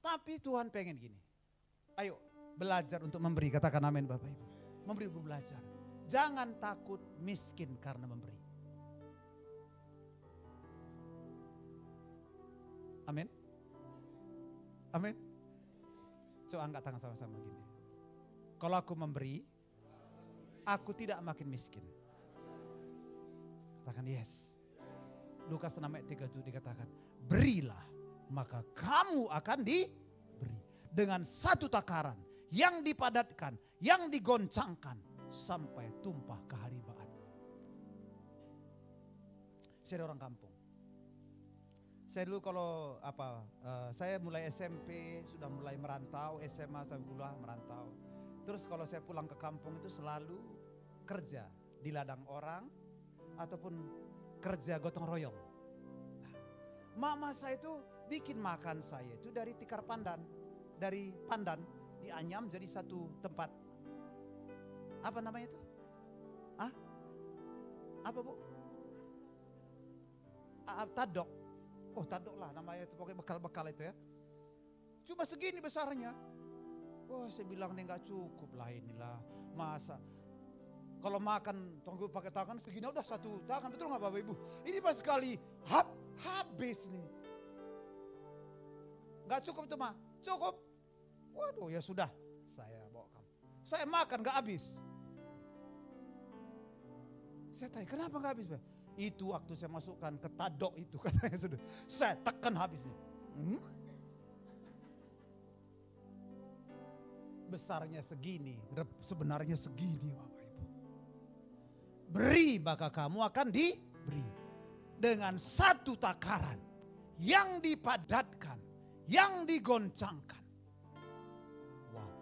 Tapi Tuhan pengen gini, ayo belajar untuk memberi, katakan amin Bapak Ibu. Memberi belajar, jangan takut miskin karena memberi. Amin. Amin. Coba angkat tangan sama-sama gini. Kalau aku memberi, aku tidak makin miskin. Katakan yes. Lukas 6 ayat 37 dikatakan, berilah maka kamu akan diberi. Dengan satu takaran yang dipadatkan, yang digoncangkan sampai tumpah keharibaan. Saya orang kampung. Saya dulu kalau saya mulai SMP sudah mulai merantau, SMA sampai kuliah merantau. Terus kalau saya pulang ke kampung itu selalu kerja di ladang orang ataupun kerja gotong royong. Nah, mama saya itu bikin makan saya itu dari tikar pandan, dari pandan dianyam jadi satu tempat. Apa namanya itu? Apa Bu? Tadok. Oh tadok lah namanya itu, pokoknya bekal-bekal itu ya. Cuma segini besarnya. Wah saya bilang ini gak cukup lah inilah. Masa kalau makan tunggu pakai tangan segini udah satu tangan, betul gak Bapak Ibu? Ini pas sekali habis nih. Gak cukup itu mah, cukup. Waduh ya sudah, saya bawa kamu. Saya makan gak habis. Saya tanya kenapa gak habis Pak? Itu waktu saya masukkan ke tadok itu katanya sudah. Saya tekan habis nih. Besarnya segini, sebenarnya segini Bapak Ibu. Beri maka kamu akan diberi. Dengan satu takaran yang dipadatkan, yang digoncangkan. Wow.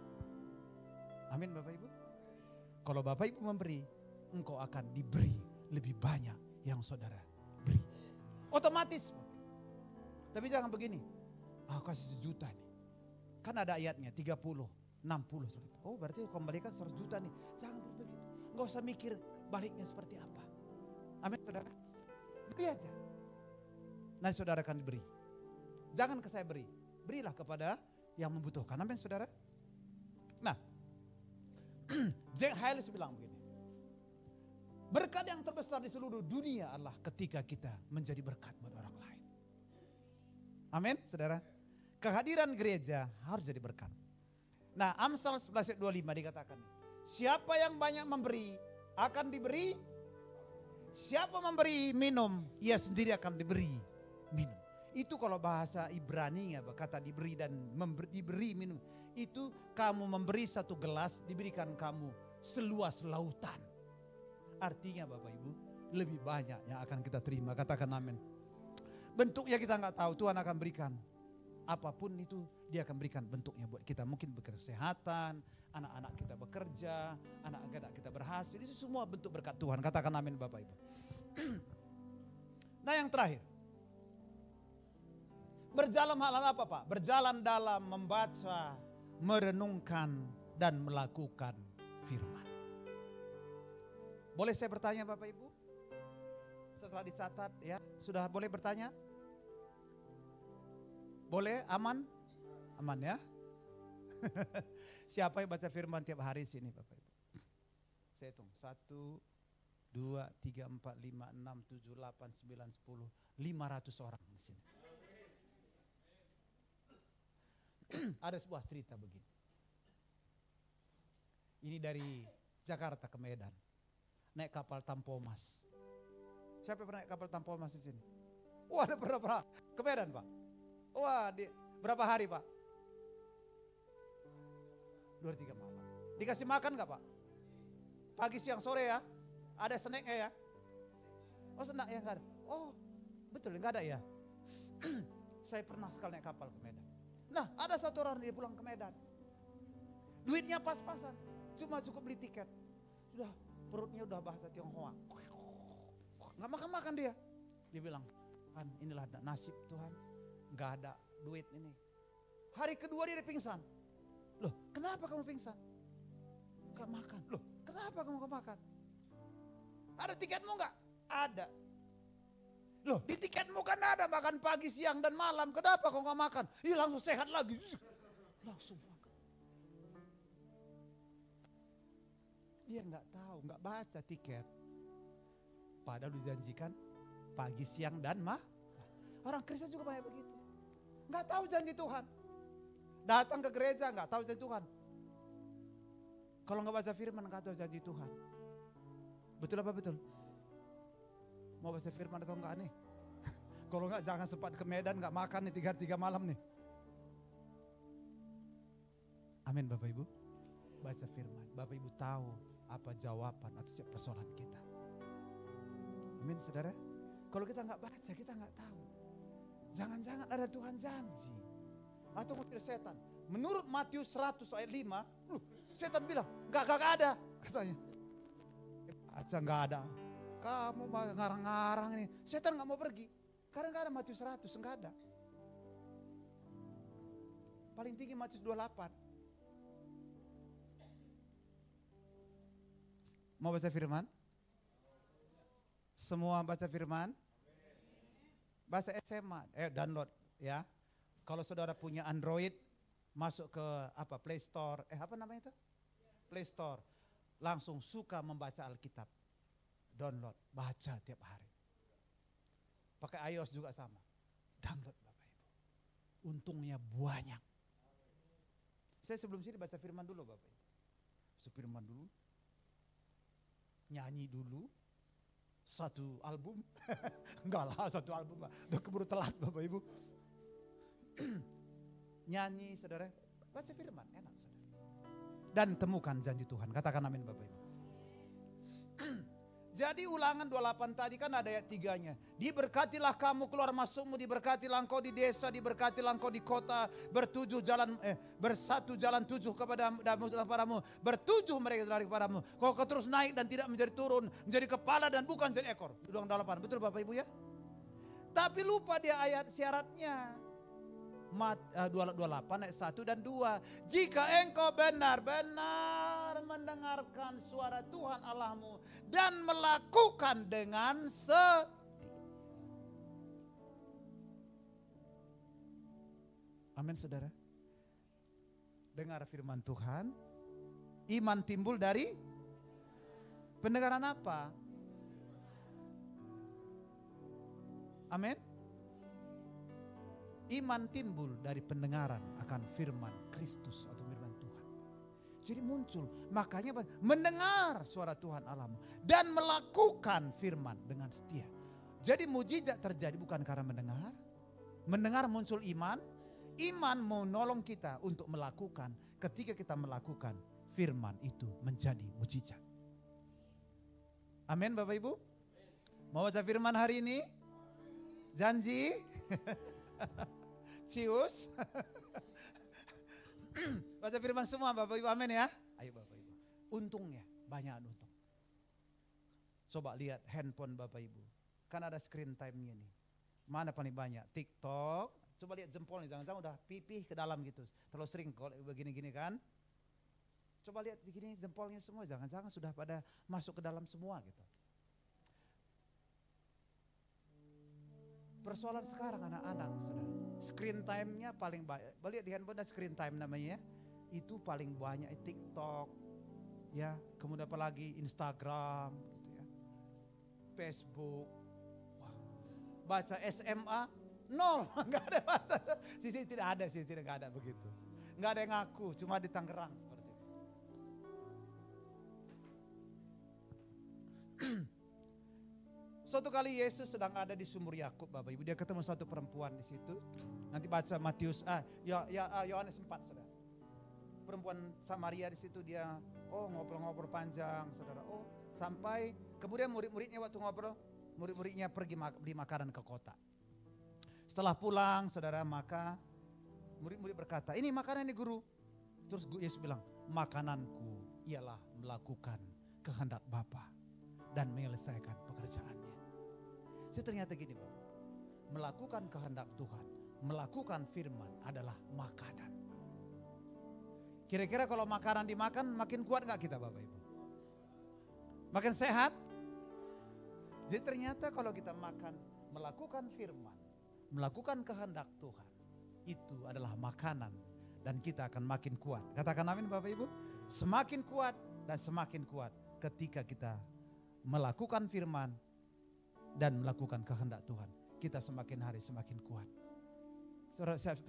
Amin Bapak Ibu. Kalau Bapak Ibu memberi, engkau akan diberi lebih banyak yang saudara beri. Otomatis. Tapi jangan begini. Kasih 1 juta nih. Kan ada ayatnya 30, 60. Oh berarti kembalikan 100 juta nih. Jangan begitu. Enggak usah mikir baliknya seperti apa. Amin saudara. Beri aja. Nanti saudara akan diberi. Jangan ke saya beri. Berilah kepada yang membutuhkan. Amin saudara. Nah. Jack Hyles bilang begini. Berkat yang terbesar di seluruh dunia adalah ketika kita menjadi berkat buat orang lain. Amin, saudara. Kehadiran gereja harus jadi berkat. Nah, Amsal 11 ayat 25 dikatakan, siapa yang banyak memberi akan diberi. Siapa memberi minum, ia sendiri akan diberi minum. Itu kalau bahasa Ibrani ya, kata diberi dan diberi minum. Itu kamu memberi 1 gelas, diberikan kamu seluas lautan. Artinya Bapak Ibu, lebih banyak yang akan kita terima. Katakan amin. Bentuknya kita nggak tahu, Tuhan akan berikan. Apapun itu dia akan berikan bentuknya buat kita. Mungkin kesehatan, anak-anak kita bekerja, anak-anak kita berhasil. Itu semua bentuk berkat Tuhan. Katakan amin Bapak Ibu. Nah yang terakhir. Berjalan hal apa Pak? Berjalan dalam membaca, merenungkan, dan melakukan firman. Boleh saya bertanya Bapak Ibu? Setelah dicatat ya, sudah boleh bertanya? Boleh? Aman? Aman ya? Siapa yang baca firman tiap hari sini Bapak Ibu? Saya hitung, 1, 2, 3, 4, 5, 6, 7, 8, 9, 10, 500 orang di sini. Ada sebuah cerita begini. Ini dari Jakarta ke Medan. Naik kapal Tampomas. Siapa yang pernah naik kapal Tampomas di sini? Wah, ada berapa? Ke Medan, Pak. Wah, berapa hari, Pak? 2 hari 3 malam. Dikasih makan gak Pak? Pagi, siang, sore ya? Ada snacknya ya? Oh snack ya gak ada? Oh betul gak ada ya? Saya pernah sekali naik kapal ke Medan. Nah ada satu orang dia pulang ke Medan. Duitnya pas-pasan. Cuma cukup beli tiket. Sudah perutnya udah bahasa Tionghoa. Gak makan-makan dia. Dia bilang, Tuhan inilah nasib Tuhan. Gak ada duit ini. Hari kedua dia pingsan. Loh kenapa kamu pingsan? Gak makan. Loh kenapa kamu gak makan? Ada tiketmu gak? Ada. Loh di tiketmu kan ada makan pagi, siang dan malam. Kenapa kau gak makan? Ih langsung sehat lagi. Langsung makan. Dia gak tahu, gak baca tiket. Padahal dijanjikan pagi, siang dan malam. Orang Kristen juga banyak begitu. Gak tahu janji Tuhan. Datang ke gereja gak tahu janji Tuhan. Kalau gak baca firman gak tahu janji Tuhan. Betul apa betul? Mau baca firman atau enggak nih? Kalau enggak jangan sempat ke Medan enggak makan nih 3 malam nih. Amin Bapak Ibu. Baca firman. Bapak Ibu tahu apa jawaban atas setiap persoalan kita. Amin saudara. Kalau kita enggak baca kita enggak tahu. Jangan-jangan ada Tuhan janji. Atau mungkin setan. Menurut Matius 100 ayat 5. Setan bilang enggak ada katanya. Baca enggak ada. Kamu ngarang-ngarang ini. Setan gak mau pergi. Karena gak ada Matius 100, gak ada. Paling tinggi Matius 28. Mau baca firman? Semua baca firman? Baca SMA, download ya. Kalau saudara punya Android, masuk ke Play Store, apa namanya itu? Play Store. Langsung suka membaca Alkitab. Download, baca tiap hari. Pakai iOS juga sama. Download Bapak Ibu. Untungnya banyak. Saya sebelum sini baca firman dulu Bapak Ibu. Baca firman dulu. Nyanyi dulu. 1 album. Enggak lah 1 album. Udah keburu telat Bapak Ibu. Nyanyi saudara. Baca firman, enak saudara. Dan temukan janji Tuhan. Katakan amin Bapak Ibu. Jadi Ulangan 28 tadi kan ada ayat 3-nya. Diberkatilah kamu keluar masukmu, diberkatilah engkau di desa, diberkatilah engkau di kota, bersatu jalan 7 kepadamu, bertujuh mereka lari kepadamu. Kau terus naik dan tidak menjadi turun, menjadi kepala dan bukan jadi ekor. Ulangan 28, betul Bapak Ibu ya? Tapi lupa dia ayat syaratnya. 28 ayat 1 dan 2. Jika engkau benar-benar mendengarkan suara Tuhan Allahmu dan melakukan dengan setia. Amin saudara. Dengar firman Tuhan. Iman timbul dari pendengaran apa? Amin. Iman timbul dari pendengaran akan firman Kristus atau firman Tuhan. Jadi muncul, makanya mendengar suara Tuhan Allahmu dan melakukan firman dengan setia. Jadi mujizat terjadi bukan karena mendengar. Mendengar muncul iman. Iman mau nolong kita untuk melakukan. Ketika kita melakukan, firman itu menjadi mujizat. Amin Bapak Ibu. Mau baca firman hari ini? Janji? Cius. Baca firman semua Bapak Ibu, amin ya. Ayo Bapak Ibu. Untungnya, banyak untung. Coba lihat handphone Bapak Ibu. Kan ada screen time-nya nih. Mana paling banyak? TikTok. Coba lihat jempolnya, jangan-jangan udah pipih ke dalam gitu. Terlalu sering kalau begini-gini kan. Coba lihat begini jempolnya semua, jangan-jangan sudah pada masuk ke dalam semua gitu. Persoalan sekarang anak-anak, saudara. Screen time-nya paling banyak. Lihat di handphone ada screen time namanya. Itu paling banyak TikTok, ya. Kemudian apalagi Instagram, gitu ya. Facebook. Wah. Baca SMA, 0, nggak ada baca. Sisi tidak ada, sisi tidak ada begitu. Nggak ada yang ngaku, cuma di Tangerang seperti itu. Suatu kali Yesus sedang ada di sumur Yakub, Bapak Ibu. Dia ketemu satu perempuan di situ. Nanti baca Matius, Yohanes 4, saudara. perempuan Samaria di situ dia ngobrol-ngobrol panjang, saudara. Sampai kemudian murid-muridnya waktu ngobrol, murid-muridnya pergi beli makanan ke kota. Setelah pulang, saudara, maka murid-murid berkata, ini makanan ini guru. Terus Yesus bilang, makananku ialah melakukan kehendak Bapa dan menyelesaikan pekerjaannya. Jadi ternyata gini, Bapak, melakukan kehendak Tuhan, melakukan firman adalah makanan. Kira-kira kalau makanan dimakan makin kuat gak kita Bapak Ibu? Makin sehat? Jadi ternyata kalau kita makan, melakukan firman, melakukan kehendak Tuhan, itu adalah makanan dan kita akan makin kuat. Katakan amin Bapak Ibu. Semakin kuat dan semakin kuat ketika kita melakukan firman dan melakukan kehendak Tuhan. Kita semakin hari semakin kuat.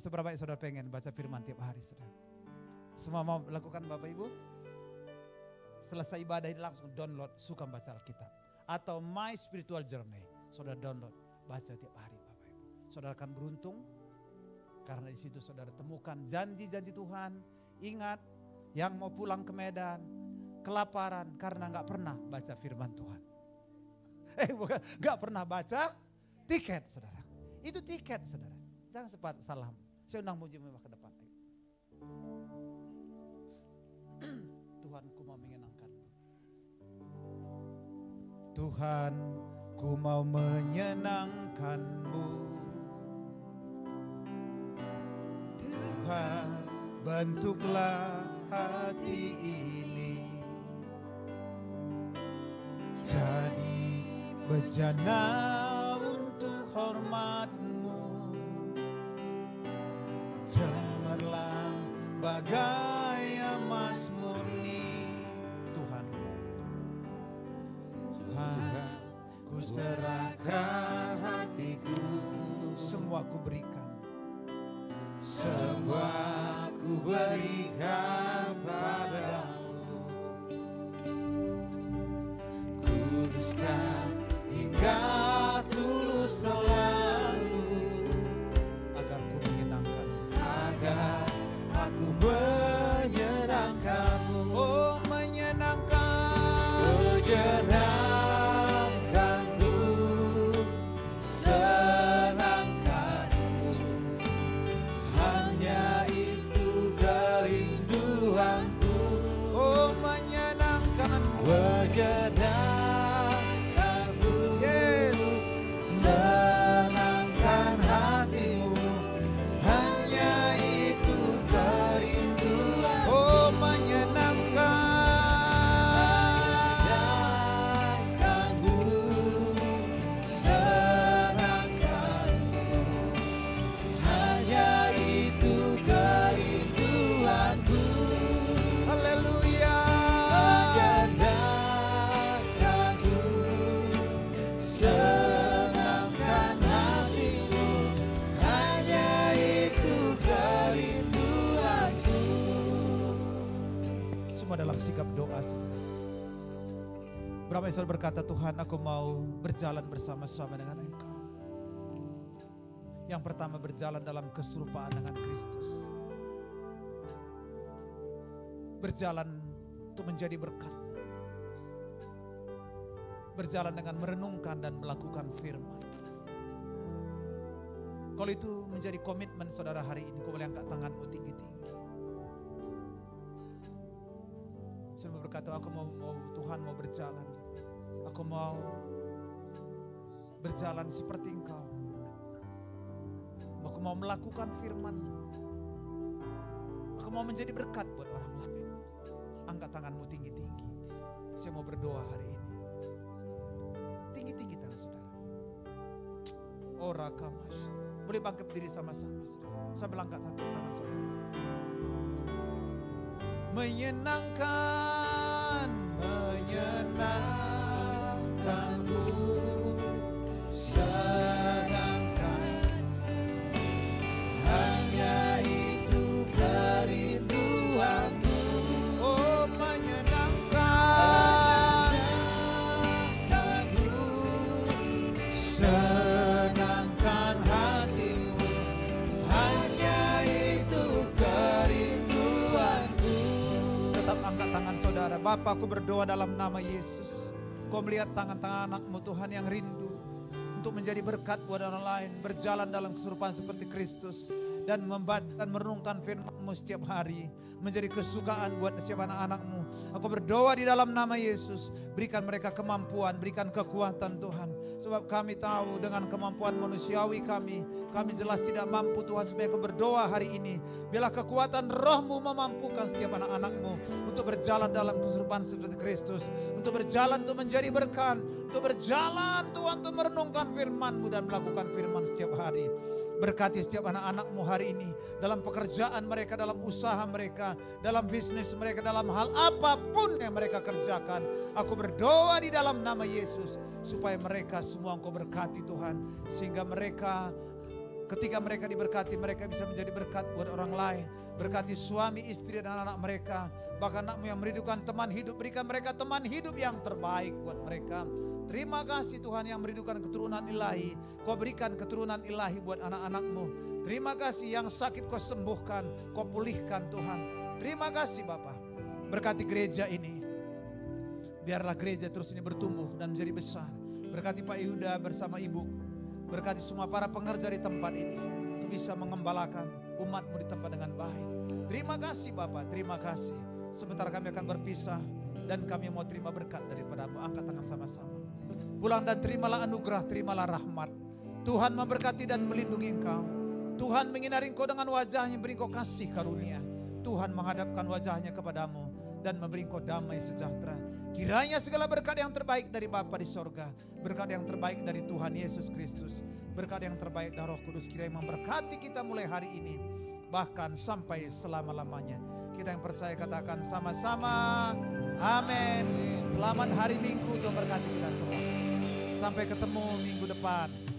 Seberapa banyak saudara pengen baca firman tiap hari saudara? Semua mau lakukan Bapak Ibu? Selesai ibadah ini langsung download Suka Baca Alkitab. Atau My Spiritual Journey. Saudara download, baca tiap hari Bapak Ibu. Saudara akan beruntung. Karena di situ saudara temukan janji-janji Tuhan. Ingat, yang mau pulang ke Medan, kelaparan karena gak pernah baca firman Tuhan. Bukan, gak pernah baca tiket saudara. Itu tiket saudara. Jangan sempat salah. Saya undang muji memang ke depan. Tuhan, ku mau menyenangkan-Mu. Tuhan, ku mau menyenangkan-Mu. Tuhan, bentuklah hati ini jadi bejana untuk hormat-Mu. Cemerlang bagai emas murni. Tuhan, Tuhan, ku serahkan hatiku. Semua ku berikan. Semua ku berikan padamu. Kuduskan hingga tulus selalu. Agar ku menyenangkan. Agar aku menyenangkan-Mu. Oh menyenangkan. Menyenangkan-Mu. Senangkan-Mu. Hanya itu kerinduanku. Oh menyenangkan-Mu. Menyenangkan-Mu. Yes. Senangkan hatimu. Hanya itu kerinduan. Oh menyenangkan-Mu. Senangkan-Mu. Hanya itu kerinduanku. Haleluya. Menyenangkan-Mu. Senangkan hatimu. Hanya itu kerinduanku. Semua dalam sikap doa saudara. Berapa yang saudara berkata, Tuhan aku mau berjalan bersama-sama dengan Engkau. Yang pertama berjalan dalam keserupaan dengan Kristus. Berjalan untuk menjadi berkat. Berjalan dengan merenungkan dan melakukan firman. Kalau itu menjadi komitmen saudara hari ini, kau boleh angkat tanganmu tinggi-tinggi. Saudara berkata, aku mau Tuhan mau berjalan. Aku mau berjalan seperti Engkau. Aku mau melakukan firman. Aku mau menjadi berkat buat orang lain. Angkat tanganmu tinggi-tinggi. Saya mau berdoa hari ini. Tinggi-tinggi tangan saudara. Ora kamas. Boleh bangkit berdiri sama-sama saudara. Sambil angkat tangan saudara. Menyenangkan, menyenangkan-Mu. Senangkan, hanya itu kerinduanku. Oh menyenangkan-Mu. Senangkan hatimu. Hanya itu kerinduanku. Tetap angkat tangan saudara. Bapa, aku berdoa dalam nama Yesus. Kau melihat tangan-tangan anakmu Tuhan yang rindu untuk menjadi berkat buat orang lain, berjalan dalam keserupaan seperti Kristus, dan membaca dan merenungkan firman-Mu setiap hari, menjadi kesukaan buat setiap anak-anak-Mu. Aku berdoa di dalam nama Yesus, berikan mereka kemampuan, berikan kekuatan Tuhan. Sebab kami tahu dengan kemampuan manusiawi kami jelas tidak mampu Tuhan. Supaya aku berdoa hari ini, biarlah kekuatan Roh-Mu memampukan setiap anak-anak-Mu untuk berjalan dalam keserupaan seperti Kristus, untuk berjalan untuk menjadi berkat, untuk berjalan Tuhan untuk merenungkan firman-Mu dan melakukan firman setiap hari. Berkati setiap anak-anak-Mu hari ini dalam pekerjaan mereka, dalam usaha mereka, dalam bisnis mereka, dalam hal apapun yang mereka kerjakan. Aku berdoa di dalam nama Yesus supaya mereka semua Engkau berkati Tuhan, sehingga mereka ketika mereka diberkati, mereka bisa menjadi berkat buat orang lain. Berkati suami, istri dan anak mereka. Bahkan anak-Mu yang merindukan teman hidup, berikan mereka teman hidup yang terbaik buat mereka. Terima kasih Tuhan yang merindukan keturunan ilahi. Kau berikan keturunan ilahi buat anak-anak-Mu. Terima kasih yang sakit Kau sembuhkan, Kau pulihkan Tuhan. Terima kasih Bapa. Berkati gereja ini. Biarlah gereja terus ini bertumbuh dan menjadi besar. Berkati Pak Yehuda bersama Ibu. Berkati semua para pengerja di tempat ini. Untuk bisa mengembalakan umat-Mu di tempat dengan baik. Terima kasih Bapa, terima kasih. Sebentar kami akan berpisah. Dan kami mau terima berkat daripada-Mu. Angkat tangan sama-sama. Pulang dan terimalah anugerah, terimalah rahmat. Tuhan memberkati dan melindungi engkau. Tuhan menyinari engkau dengan wajahnya, beri engkau kasih karunia. Tuhan menghadapkan wajahnya kepadamu dan memberi engkau damai sejahtera. Kiranya segala berkat yang terbaik dari Bapa di sorga, berkat yang terbaik dari Tuhan Yesus Kristus, berkat yang terbaik dari Roh Kudus, kiranya memberkati kita mulai hari ini, bahkan sampai selama-lamanya. Kita yang percaya katakan sama-sama, amin. Selamat hari Minggu, Tuhan berkati kita semua. Sampai ketemu minggu depan.